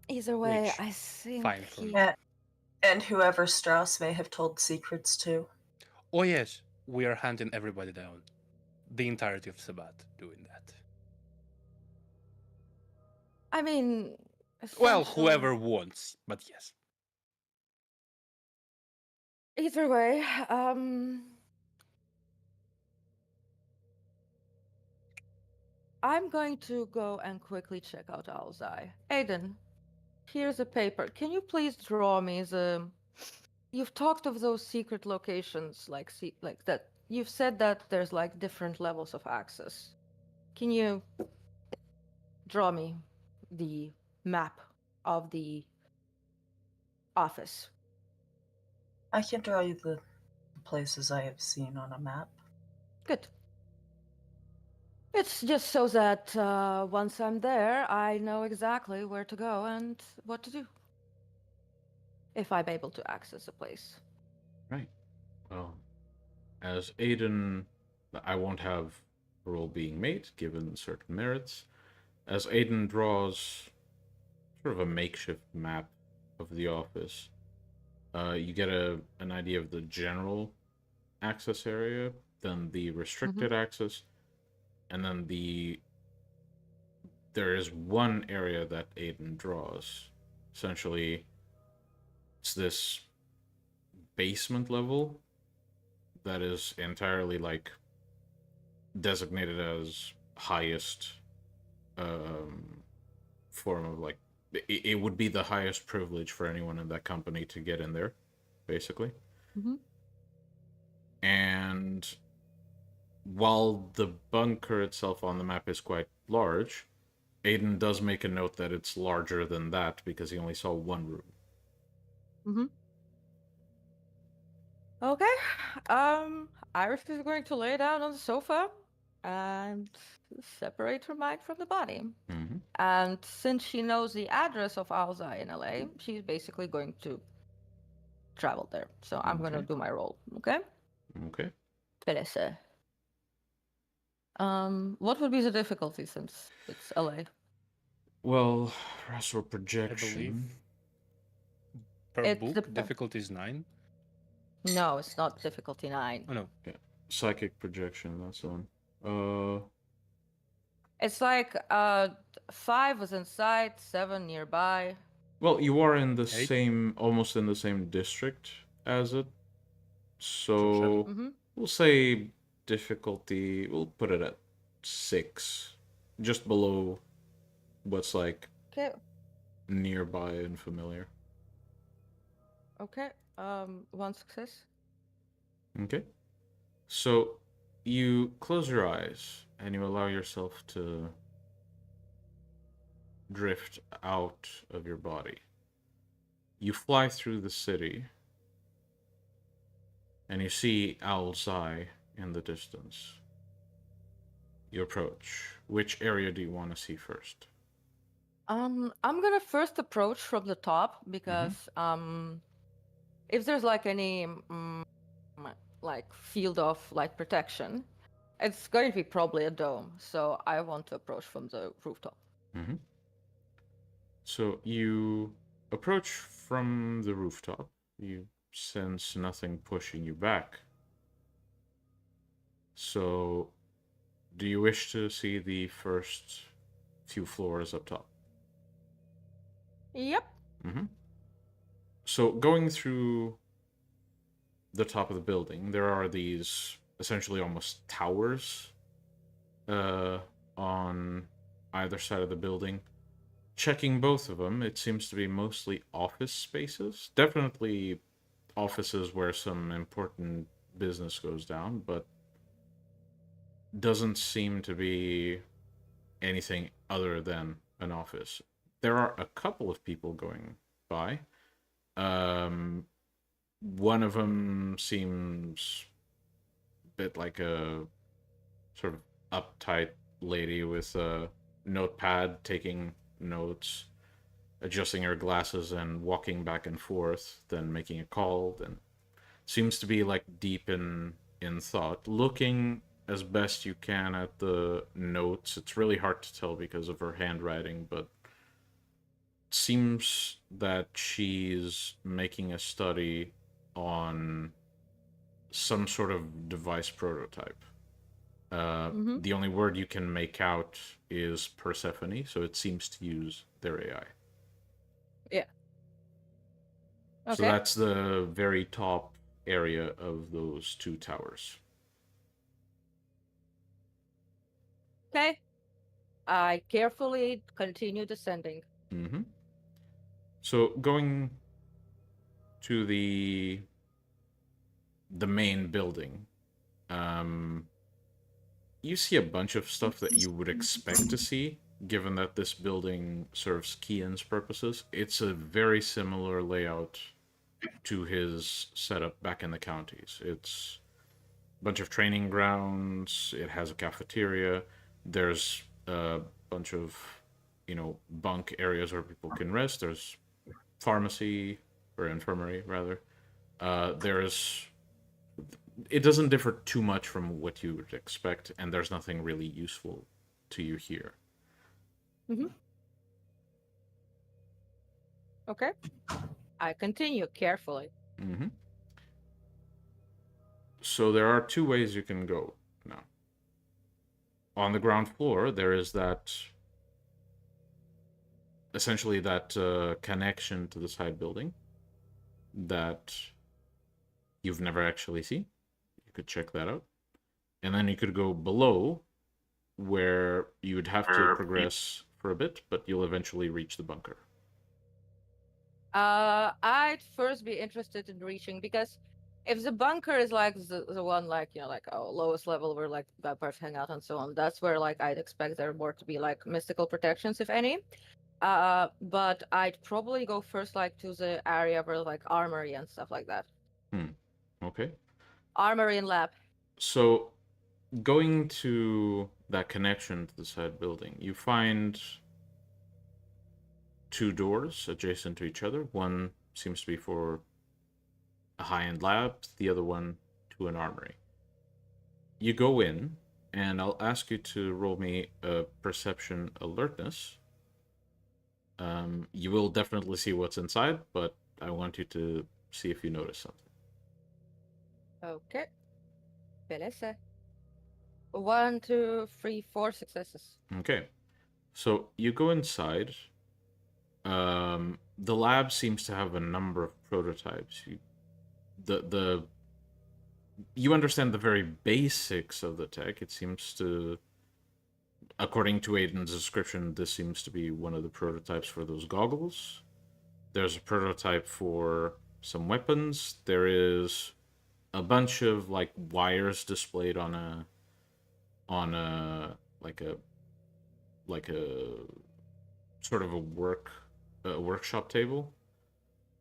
S3: Either way,
S2: Which,
S3: I think
S2: fine for me.
S5: And whoever Strauss may have told secrets to.
S2: Oh yes, we are hunting everybody down. The entirety of Sabbat doing that.
S3: I mean,
S2: Well,
S3: essentially-
S2: whoever wants, but yes.
S3: Either way, I'm going to go and quickly check out Owl's Eye. Aiden, here's a paper. Can you please draw me the? You've talked of those secret locations, like that. You've said that there's like different levels of access. Can you draw me the map of the office?
S5: I can draw you the places I have seen on a map.
S3: Good. It's just so that once I'm there, I know exactly where to go and what to do. If I'm able to access a place.
S1: Right. Well, as Aiden, I won't have a roll being made given certain merits. As Aiden draws sort of a makeshift map of the office, you get an idea of the general access area, then the restricted access, and then there is one area that Aiden draws. Essentially, it's this basement level that is entirely like designated as highest form of like it would be the highest privilege for anyone in that company to get in there, basically. And while the bunker itself on the map is quite large, Aiden does make a note that it's larger than that because he only saw one room.
S3: Okay. Iris is going to lay down on the sofa and separate her mind from the body. And since she knows the address of Owl's Eye in LA, she's basically going to travel there. So I'm going to do my roll. Okay?
S1: Okay.
S3: Perece. What would be the difficulty since it's LA?
S1: Well, astral
S2: I believe
S1: projection.
S2: per
S3: It's
S2: book,
S3: the-
S2: difficulty is 9.
S3: No, it's not difficulty 9.
S2: Oh, no.
S1: Psychic projection, that's the one.
S3: It's like 5 was in sight, 7 nearby.
S1: Well, you are in the
S2: 8?
S1: almost in the same district as it. So,
S2: So
S1: we'll say difficulty, we'll put it at 6. Just below what's like
S3: Okay.
S1: nearby and familiar.
S3: Okay. 1 success.
S1: Okay. So, you close your eyes and you allow yourself to drift out of your body. You fly through the city and you see Owl's Eye in the distance. You approach. Which area do you want to see first?
S3: I'm gonna first approach from the top because if there's like any like field of light protection, it's going to be probably a dome. So I want to approach from the rooftop.
S1: So you approach from the rooftop. You sense nothing pushing you back. So, do you wish to see the first few floors up top?
S3: Yep.
S1: So, going through the top of the building, there are these essentially almost towers on either side of the building. Checking both of them, it seems to be mostly office spaces. Definitely offices where some important business goes down, but doesn't seem to be anything other than an office. There are a couple of people going by. One of them seems a bit like a sort of uptight lady with a notepad taking notes, adjusting her glasses and walking back and forth, then making a call, then seems to be like deep in thought, looking as best you can at the notes. It's really hard to tell because of her handwriting, but seems that she's making a study on some sort of device prototype. The only word you can make out is Persephone, so it seems to use their AI.
S3: Yeah. Okay.
S1: So that's the very top area of those two towers.
S3: Okay. I carefully continue descending.
S1: Mm-hmm. So going to the main building, you see a bunch of stuff that you would expect to see, given that this building serves Kian's purposes. It's a very similar layout to his setup back in the counties. It's a bunch of training grounds, it has a cafeteria, there's a bunch of, bunk areas where people can rest, there's pharmacy, or infirmary, rather. It doesn't differ too much from what you would expect, and there's nothing really useful to you here.
S3: Okay. I continue carefully.
S1: Mm-hmm. So there are two ways you can go now. On the ground floor, there is essentially that connection to the side building that you've never actually seen. You could check that out. And then you could go below, where you would have to progress for a bit, but you'll eventually reach the bunker.
S3: I'd first be interested in reaching, because if the bunker is like the one, like, lowest level where like vampires hang out and so on, that's where like I'd expect there more to be like mystical protections, if any. But I'd probably go first like to the area where like armory and stuff like that.
S1: Okay.
S3: Armory and lab.
S1: So going to that connection to the side building, you find two doors adjacent to each other. One seems to be for a high-end lab, the other one to an armory. You go in, and I'll ask you to roll me a perception alertness. You will definitely see what's inside, but I want you to see if you notice something.
S3: Okay. Beleza. 1, 2, 3, 4 successes.
S1: Okay. So you go inside. The lab seems to have a number of prototypes. You understand the very basics of the tech. It seems to, according to Aiden's description, this seems to be one of the prototypes for those goggles. There's a prototype for some weapons. There is a bunch of like wires displayed on a sort of a workshop table.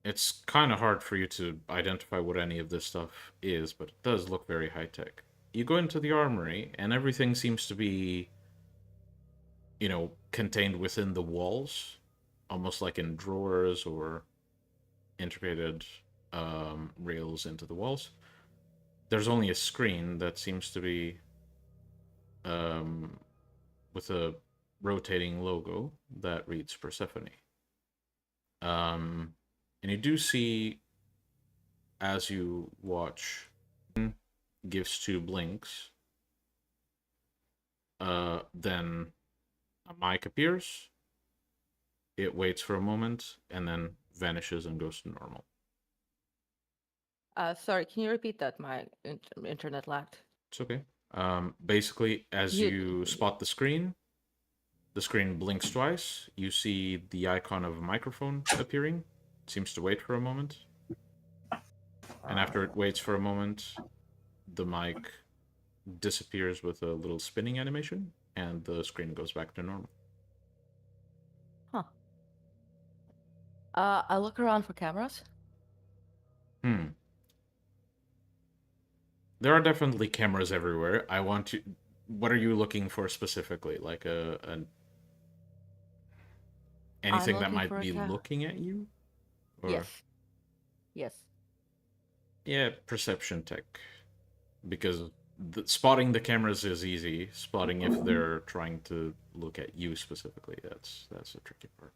S1: It's kind of hard for you to identify what any of this stuff is, but it does look very high tech. You go into the armory, and everything seems to be, contained within the walls, almost like in drawers or integrated rails into the walls. There's only a screen that seems to be with a rotating logo that reads Persephone. And you do see, as you watch, gives 2 blinks. Then a mic appears. It waits for a moment and then vanishes and goes to normal.
S3: Sorry, can you repeat that? My internet lagged.
S1: It's okay. Basically, as you spot the screen blinks twice. You see the icon of a microphone appearing. It seems to wait for a moment. And after it waits for a moment, the mic disappears with a little spinning animation, and the screen goes back to normal.
S3: Huh. I look around for cameras.
S1: There are definitely cameras everywhere. What are you looking for specifically? Like anything that might be looking at you? Or...
S3: Yes.
S1: Yeah, perception tech. Because spotting the cameras is easy. Spotting if they're trying to look at you specifically, that's the tricky part.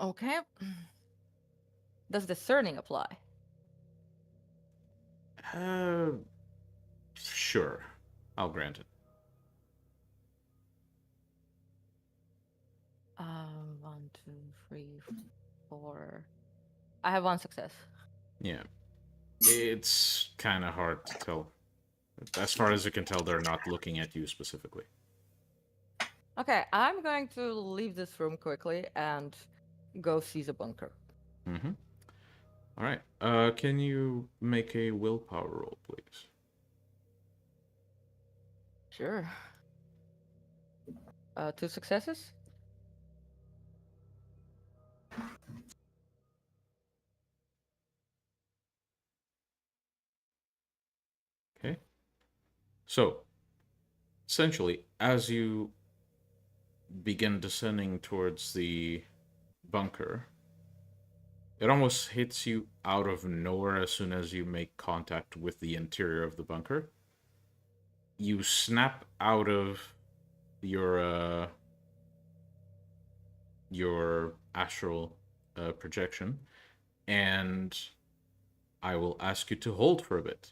S3: Okay. Does discerning apply?
S1: Sure. I'll grant it.
S3: 1, 2, 3, 4. I have 1 success.
S1: Yeah. It's kind of hard to tell. As far as you can tell, they're not looking at you specifically.
S3: Okay, I'm going to leave this room quickly and go see the bunker.
S1: Mm-hmm. All right. Can you make a willpower roll, please?
S3: Sure. 2 successes.
S1: Okay. So, essentially, as you begin descending towards the bunker, it almost hits you out of nowhere as soon as you make contact with the interior of the bunker. You snap out of your astral projection, and I will ask you to hold for a bit.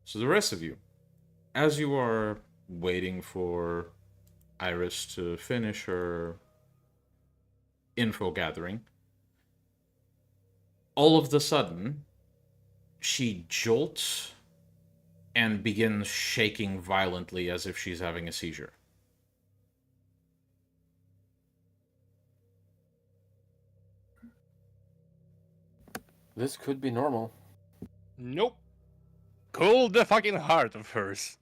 S1: So the rest of you, as you are waiting for Iris to finish her info gathering, all of the sudden, she jolts and begins shaking violently as if she's having a seizure.
S4: This could be normal.
S2: Nope. Cool the fucking heart of hers.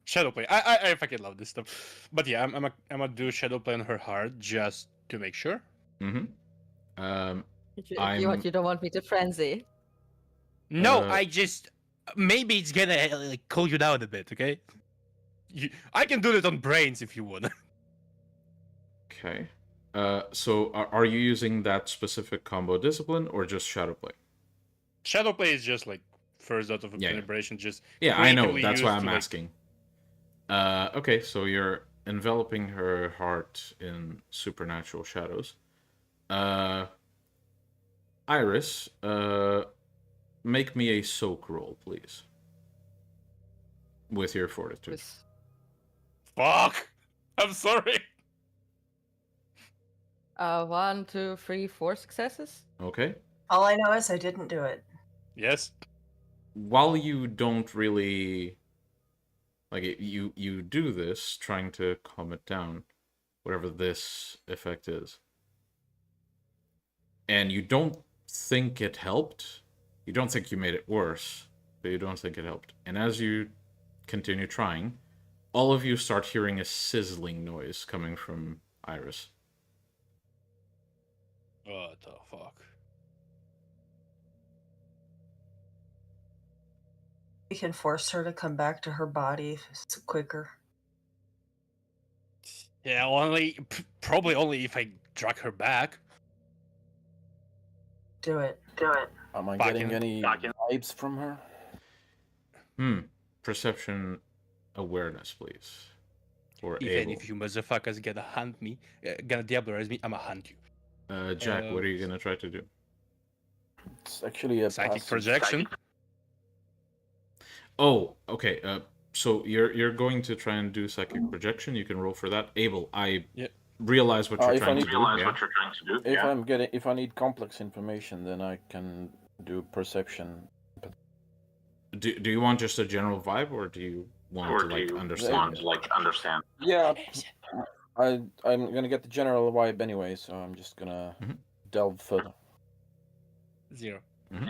S2: Shadowplay. I fucking love this stuff. But yeah, I'm gonna do Shadowplay on her heart just to make sure.
S1: Mm-hmm.
S3: You don't want me to frenzy.
S2: No,
S1: Uh,
S2: I just maybe it's gonna like cool you down a bit, okay? I can do that on brains if you want.
S1: Okay. So are you using that specific combo discipline or just Shadowplay?
S2: Shadowplay is just like first dot of
S1: Yeah, yeah.
S2: vibration, just
S1: Yeah, I know.
S2: creatively
S1: That's why
S2: used
S1: I'm
S2: to, like-
S1: asking. Okay, so you're enveloping her heart in supernatural shadows. Iris, make me a soak roll, please. With your fortitude.
S2: Fuck! I'm sorry.
S3: 1, 2, 3, 4 successes.
S1: Okay.
S5: All I know is I didn't do it.
S2: Yes.
S1: While you don't really you do this trying to calm it down, whatever this effect is, and you don't think it helped. You don't think you made it worse, but you don't think it helped. And as you continue trying, all of you start hearing a sizzling noise coming from Iris.
S2: What the fuck?
S5: We can force her to come back to her body if it's quicker.
S2: Yeah, probably only if I drag her back.
S5: Do it. Do it.
S4: Am I
S2: Fucking-
S4: getting any vibes from her?
S1: Perception awareness, please. Or
S2: Even
S1: able.
S2: if you motherfuckers gonna hunt me, gonna diablerize me, I'ma hunt you.
S1: Jack, what are you gonna try to do?
S4: It's actually a
S2: Psychic
S4: passive-
S2: projection.
S1: Oh, okay. So you're going to try and do psychic projection. You can roll for that. Abel, I
S2: Yep.
S1: realize what you're
S4: if I
S1: trying
S4: need
S1: to
S4: to
S1: do.
S4: realize
S1: Yeah.
S4: If I need complex information, then I can do perception.
S1: Do you want just a general vibe, or do you want to understand?
S4: Yeah, I'm gonna get the general vibe anyway, so I'm just gonna delve further.
S2: 0.
S1: Mhm.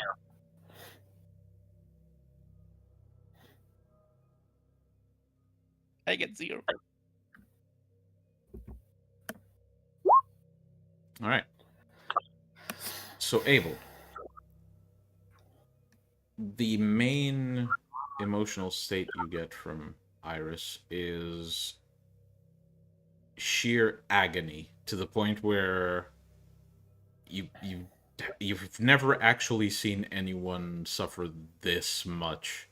S2: I get 0.
S1: All right. So Abel, the main emotional state you get from Iris is sheer agony, to the point where you've never actually seen anyone suffer this much.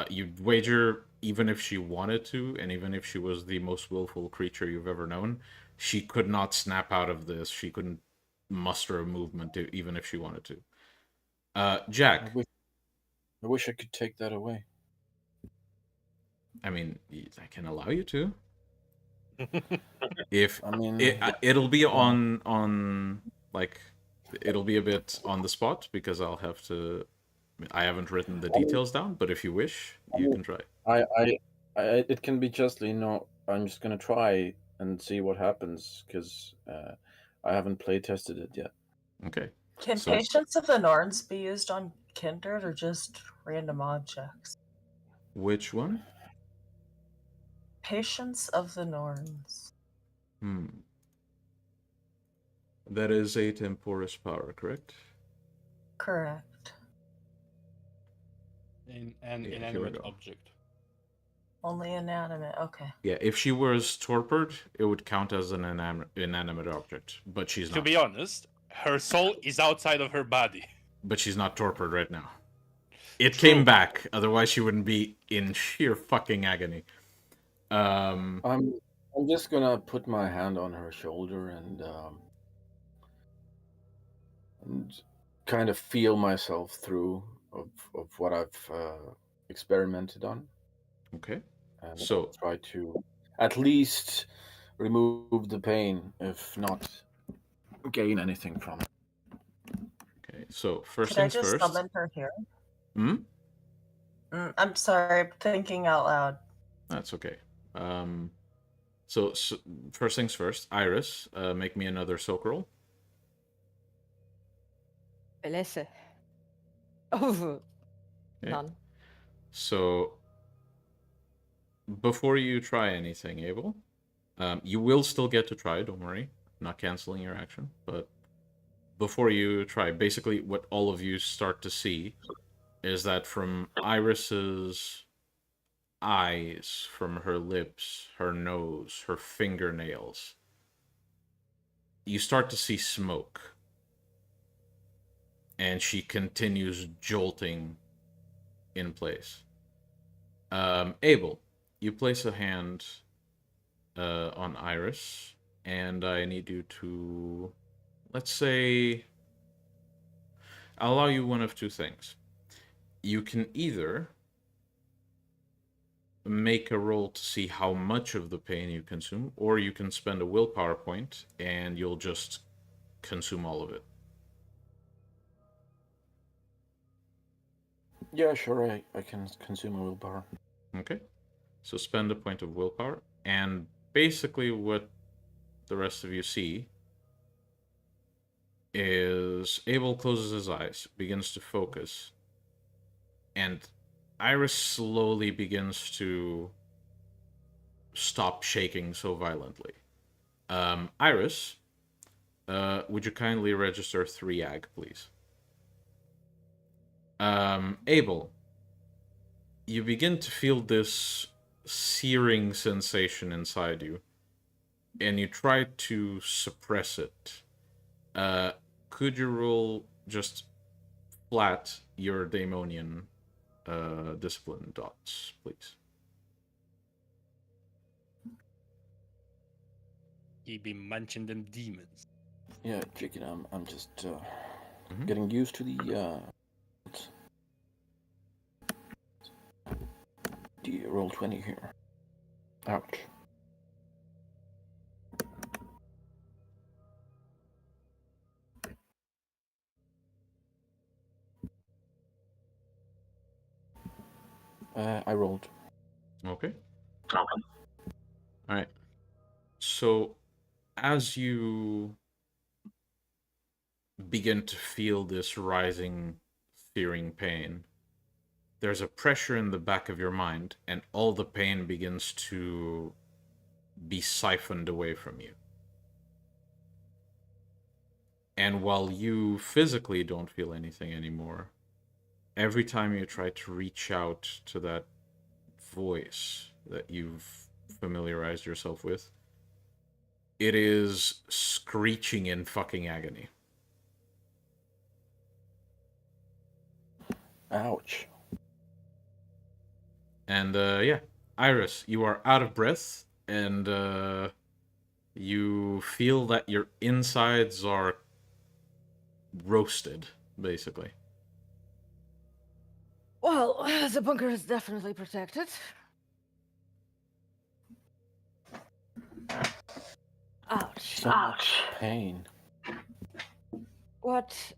S1: You'd wager, even if she wanted to, and even if she was the most willful creature you've ever known, she could not snap out of this. She couldn't muster a movement, even if she wanted to. Jack.
S4: I wish I could take that away.
S1: I mean, I can allow you to. If
S4: I mean,
S1: it'll be on like, it'll be a bit on the spot because I'll have to I haven't written the details down, but if you wish, you can try.
S4: It can be justly no. I'm just gonna try and see what happens because I haven't play tested it yet.
S1: Okay.
S5: Can
S1: So-
S5: Patience of the Norns be used on kindred or just random objects?
S1: Which one?
S5: Patience of the Norns.
S1: That is a temporous power, correct?
S5: Correct.
S2: In an
S1: Yeah, here we
S2: inanimate
S1: go.
S2: object.
S5: Only inanimate. Okay.
S1: Yeah, if she was torpid, it would count as an inanimate object, but she's
S2: To
S1: not.
S2: be honest, her soul is outside of her body.
S1: But she's not torpid right now. It
S2: True.
S1: came back, otherwise she wouldn't be in sheer fucking agony.
S4: I'm just gonna put my hand on her shoulder and kind of feel myself through of what I've experimented on.
S1: Okay.
S4: And
S1: So-
S4: try to at least remove the pain, if not gain anything from it.
S1: Okay, so first
S5: Could I
S1: things
S5: just
S1: first.
S5: summon her here?
S1: Hmm?
S5: I'm sorry, I'm thinking out loud.
S1: That's okay. So first things first, Iris, make me another soak roll.
S3: Belesse. Oh,
S1: Okay.
S3: none.
S1: So before you try anything, Abel, you will still get to try, don't worry. I'm not canceling your action, but before you try, basically what all of you start to see is that from Iris's eyes, from her lips, her nose, her fingernails, you start to see smoke. And she continues jolting in place. Abel, you place a hand on Iris, and I need you to, let's say, I'll allow you one of two things. You can either make a roll to see how much of the pain you consume, or you can spend a willpower point and you'll just consume all of it.
S4: Yeah, sure, I can consume a willpower.
S1: Okay, so spend a point of willpower, and basically what the rest of you see is Abel closes his eyes, begins to focus, and Iris slowly begins to stop shaking so violently. Iris, would you kindly register 3 ag, please? Abel, you begin to feel this searing sensation inside you, and you try to suppress it. Could you roll just flat your daemonian discipline dots, please?
S2: He be munching them demons.
S4: Yeah, chicken. I'm just getting used to the roll 20 here. Ouch. I rolled.
S1: Okay. Alright. So, as you begin to feel this rising, searing pain, there's a pressure in the back of your mind, and all the pain begins to be siphoned away from you. And while you physically don't feel anything anymore, every time you try to reach out to that voice that you've familiarized yourself with, it is screeching in fucking agony.
S4: Ouch.
S1: And yeah, Iris, you are out of breath, and you feel that your insides are roasted, basically.
S3: Well, the bunker is definitely protected. Ouch.
S4: So much pain.
S3: What?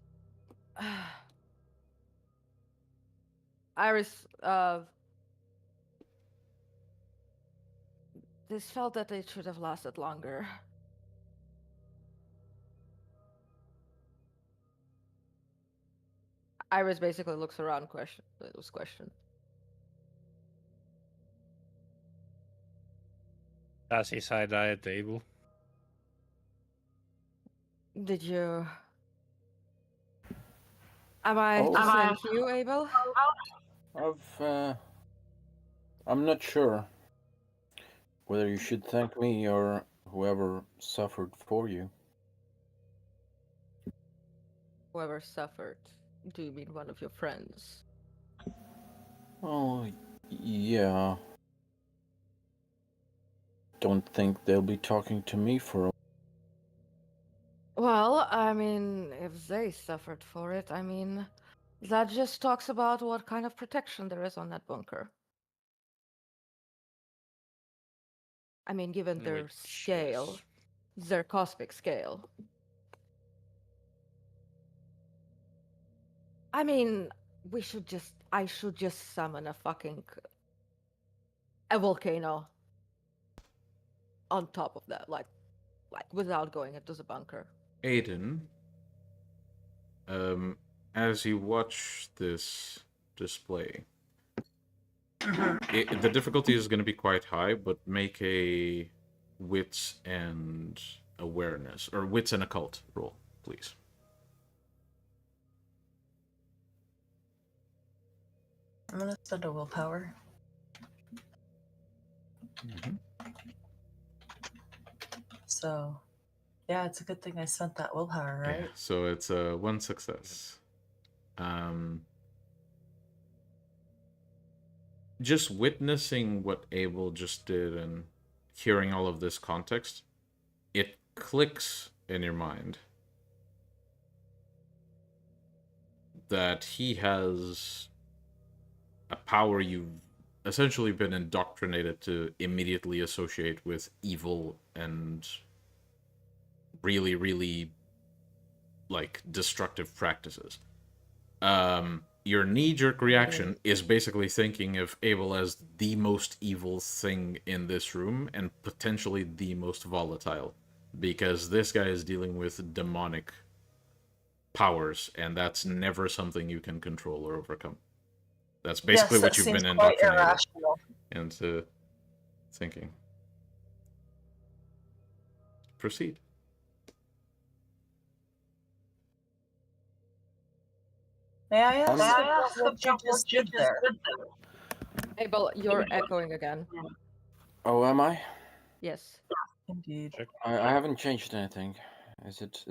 S3: Iris, this felt that it should have lasted longer. Iris basically looks around, question.
S2: Does he side-eye at table?
S3: Did you? Am I
S4: Oh.
S3: to thank you, Abel?
S4: I'm not sure whether you should thank me or whoever suffered for you.
S3: Whoever suffered. Do you mean one of your friends?
S4: Oh, yeah. Don't think they'll be talking to me for a...
S3: Well, I mean, if they suffered for it, I mean, that just talks about what kind of protection there is on that bunker. I mean, given their
S2: Which
S3: scale,
S2: is-
S3: their cosmic scale. I mean, I should just summon a volcano on top of that, like without going into the bunker.
S1: Aiden, as you watch this display, the difficulty is going to be quite high, but make a wits and awareness, or wits and occult roll, please.
S5: I'm gonna spend a willpower.
S1: Mm-hmm.
S5: So, yeah, it's a good thing I spent that willpower, right?
S1: Yeah, so it's one success. Just witnessing what Abel just did and hearing all of this context, it clicks in your mind that he has a power you've essentially been indoctrinated to immediately associate with evil and really, really like destructive practices. Your knee-jerk reaction is basically thinking of Abel as the most evil thing in this room and potentially the most volatile, because this guy is dealing with demonic powers, and that's never something you can control or overcome. That's basically
S5: Yes,
S1: what
S5: that
S1: you've
S5: seems
S1: been
S5: quite
S1: indoctrinated
S5: irrational.
S1: into thinking. Proceed.
S5: May I ask
S4: May I
S5: about what you just did there?
S3: Abel, you're echoing again.
S4: Oh, am I?
S3: Yes.
S5: Indeed.
S4: I haven't changed anything. Is it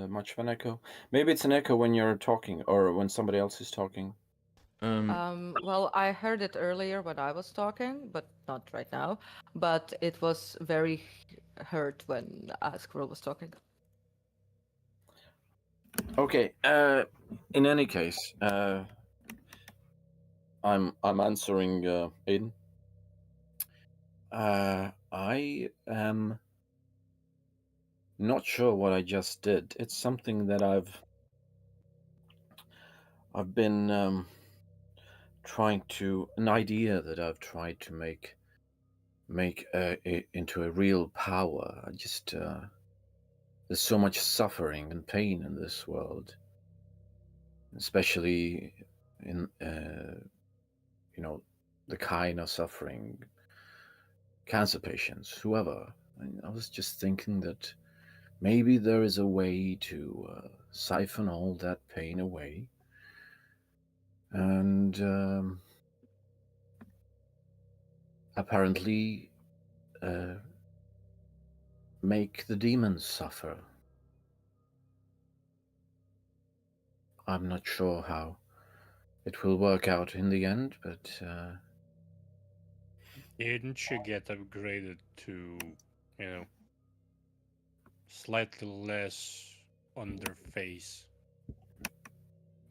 S4: much of an echo? Maybe it's an echo when you're talking or when somebody else is talking.
S3: Well, I heard it earlier when I was talking, but not right now. But it was very heard when Squirrel was talking.
S4: Okay. In any case, I'm answering Aiden. I am not sure what I just did. It's something that I've been trying to, an idea that I've tried to make into a real power. I just there's so much suffering and pain in this world, especially in the kind of suffering, cancer patients, whoever. I was just thinking that maybe there is a way to siphon all that pain away and apparently make the demons suffer. I'm not sure how it will work out in the end, but
S2: Didn't you get upgraded to, slightly less on their face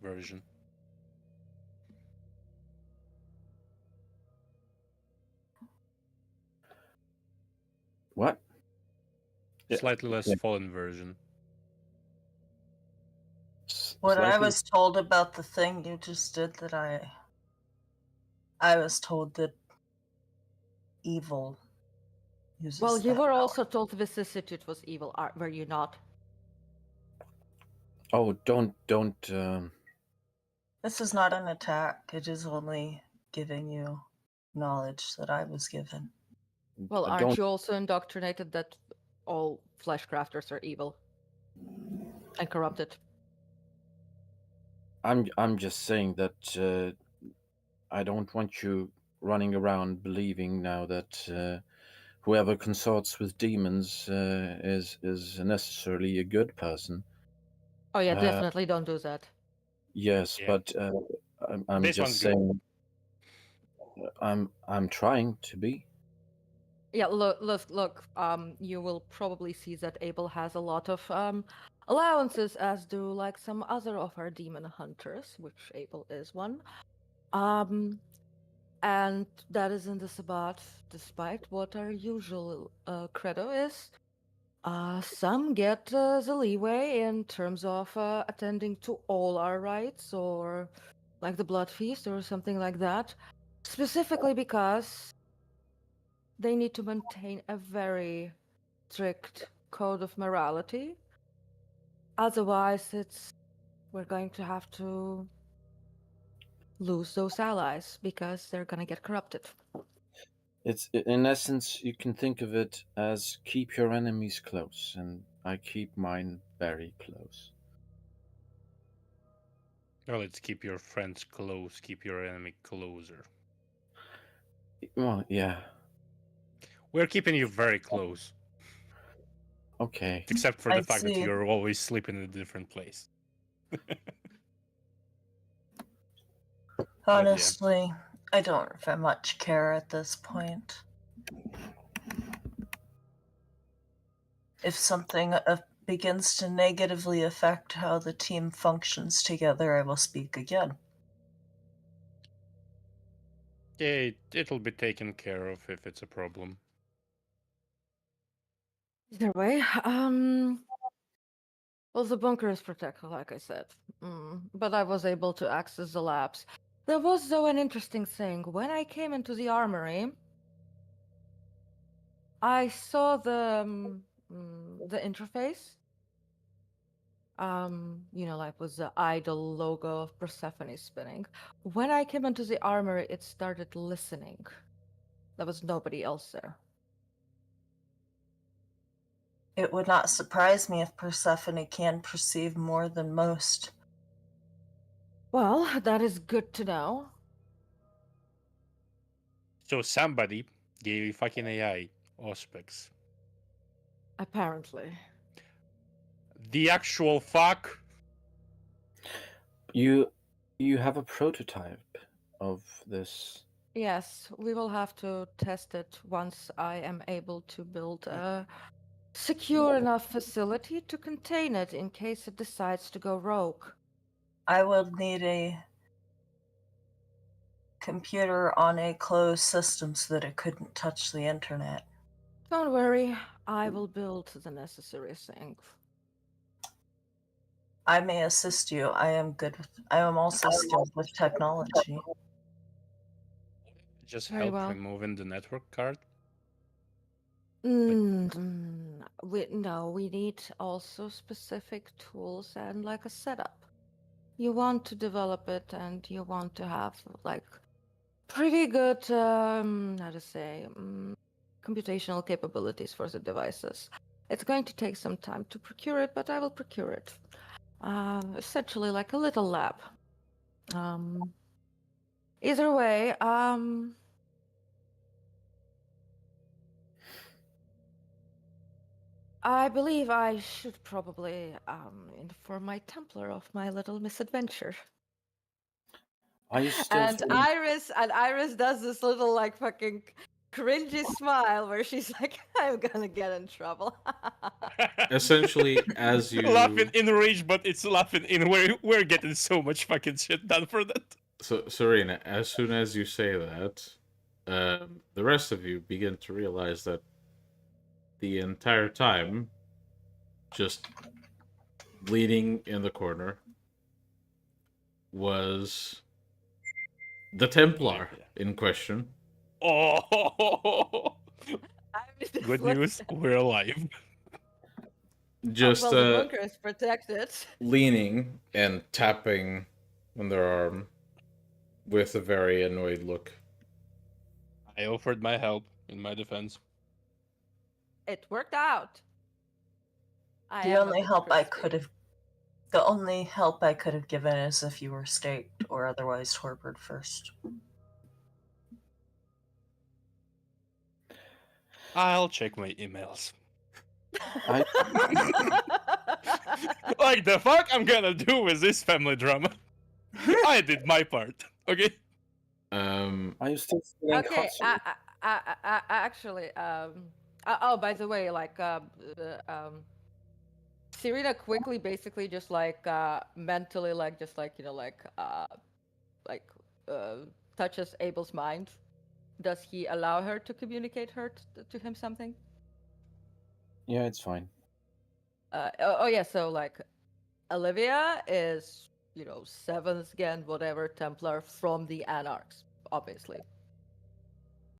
S2: version?
S4: what? Yeah.
S2: Slightly less
S4: Yeah.
S2: fallen version.
S5: What I
S4: Slightly-
S5: was told about the thing you just did that I I was told that evil uses
S3: Well, you
S5: that
S3: were
S5: power.
S3: also told vicissitude was evil, were you not?
S4: Oh, don't.
S5: This is not an attack. It is only giving you knowledge that I was given.
S3: Well, aren't
S4: Don't.
S3: you also indoctrinated that all flesh crafters are evil and corrupted?
S4: I'm just saying that I don't want you running around believing now that whoever consorts with demons is necessarily a good person.
S3: Oh yeah,
S4: Uh,
S3: definitely don't do that.
S4: Yes,
S2: Yeah.
S4: but I'm
S2: This
S4: just
S2: one's good.
S4: saying. I'm trying to be.
S3: Yeah, look. You will probably see that Abel has a lot of allowances, as do like some other of our demon hunters, which Abel is one. And that is in the Sabbat, despite what our usual credo is. Some get the leeway in terms of attending to all our rites, or like the blood feast, or something like that, specifically because they need to maintain a very strict code of morality. Otherwise, we're going to have to lose those allies because they're gonna get corrupted.
S4: It's in essence, you can think of it as keep your enemies close, and I keep mine very close.
S2: Well, it's keep your friends close, keep your enemy closer.
S4: Well, yeah,
S2: We're keeping you very close,
S4: okay.
S2: except for
S5: I
S2: the fact that
S5: see.
S2: you're always sleeping in a different place.
S5: Honestly, I don't very much care at this point. If something begins to negatively affect how the team functions together, I will speak again.
S2: It'll be taken care of if it's a problem.
S3: Either way, well, the bunker is protected, like I said. But I was able to access the labs. There was, though, an interesting thing. When I came into the armory, I saw the interface. Like with the idol logo of Persephone spinning. When I came into the armory, it started listening. There was nobody else there.
S5: It would not surprise me if Persephone can perceive more than most.
S3: Well, that is good to know.
S2: So somebody gave fucking AI Auspex.
S3: Apparently.
S2: The actual fuck?
S4: You have a prototype of this.
S3: Yes, we will have to test it once I am able to build a secure enough facility to contain it in case it decides to go rogue.
S5: I will need a computer on a closed system so that it couldn't touch the internet.
S3: Don't worry, I will build the necessary things.
S5: I may assist you. I am also skilled with technology.
S2: Just
S3: Very
S2: help
S3: well.
S2: removing the network card?
S3: We need also specific tools and like a setup. You want to develop it and you want to have like pretty good, computational capabilities for the devices. It's going to take some time to procure it, but I will procure it. Essentially like a little lab. Either way, I believe I should probably inform my Templar of my little misadventure.
S4: Are you still?
S3: And Iris does this little like fucking cringy smile where she's like, I'm gonna get in trouble.
S1: Essentially, as you
S2: laughing in rage, but it's laughing in we're getting so much fucking shit done for that.
S1: So, Serena, as soon as you say that, the rest of you begin to realize that the entire time, just bleeding in the corner, was The Templar
S2: Yeah.
S1: in question.
S2: Oh,
S3: I mean,
S2: good
S3: what-
S2: news. We're alive.
S1: Just
S3: well, the bunker is protected.
S1: leaning and tapping on their arm with a very annoyed look.
S2: I offered my help in my defense.
S3: It worked out. I
S5: The
S3: am a
S5: only
S3: bit
S5: help I
S3: crispy.
S5: could have The only help I could have given is if you were staked or otherwise tortured first.
S2: I'll check my emails.
S4: I
S2: Like the fuck I'm gonna do with this family drama? I did my part. Okay.
S4: are you still feeling
S3: Okay,
S4: hot?
S3: actually, oh, by the way, like, Serena quickly, basically, just like, mentally, like, just like, like, touches Abel's mind. Does he allow her to communicate to him something?
S4: Yeah, it's fine.
S3: Oh yeah, so like, Olivia is, 7th gen, whatever, Templar from the Anarchs, obviously.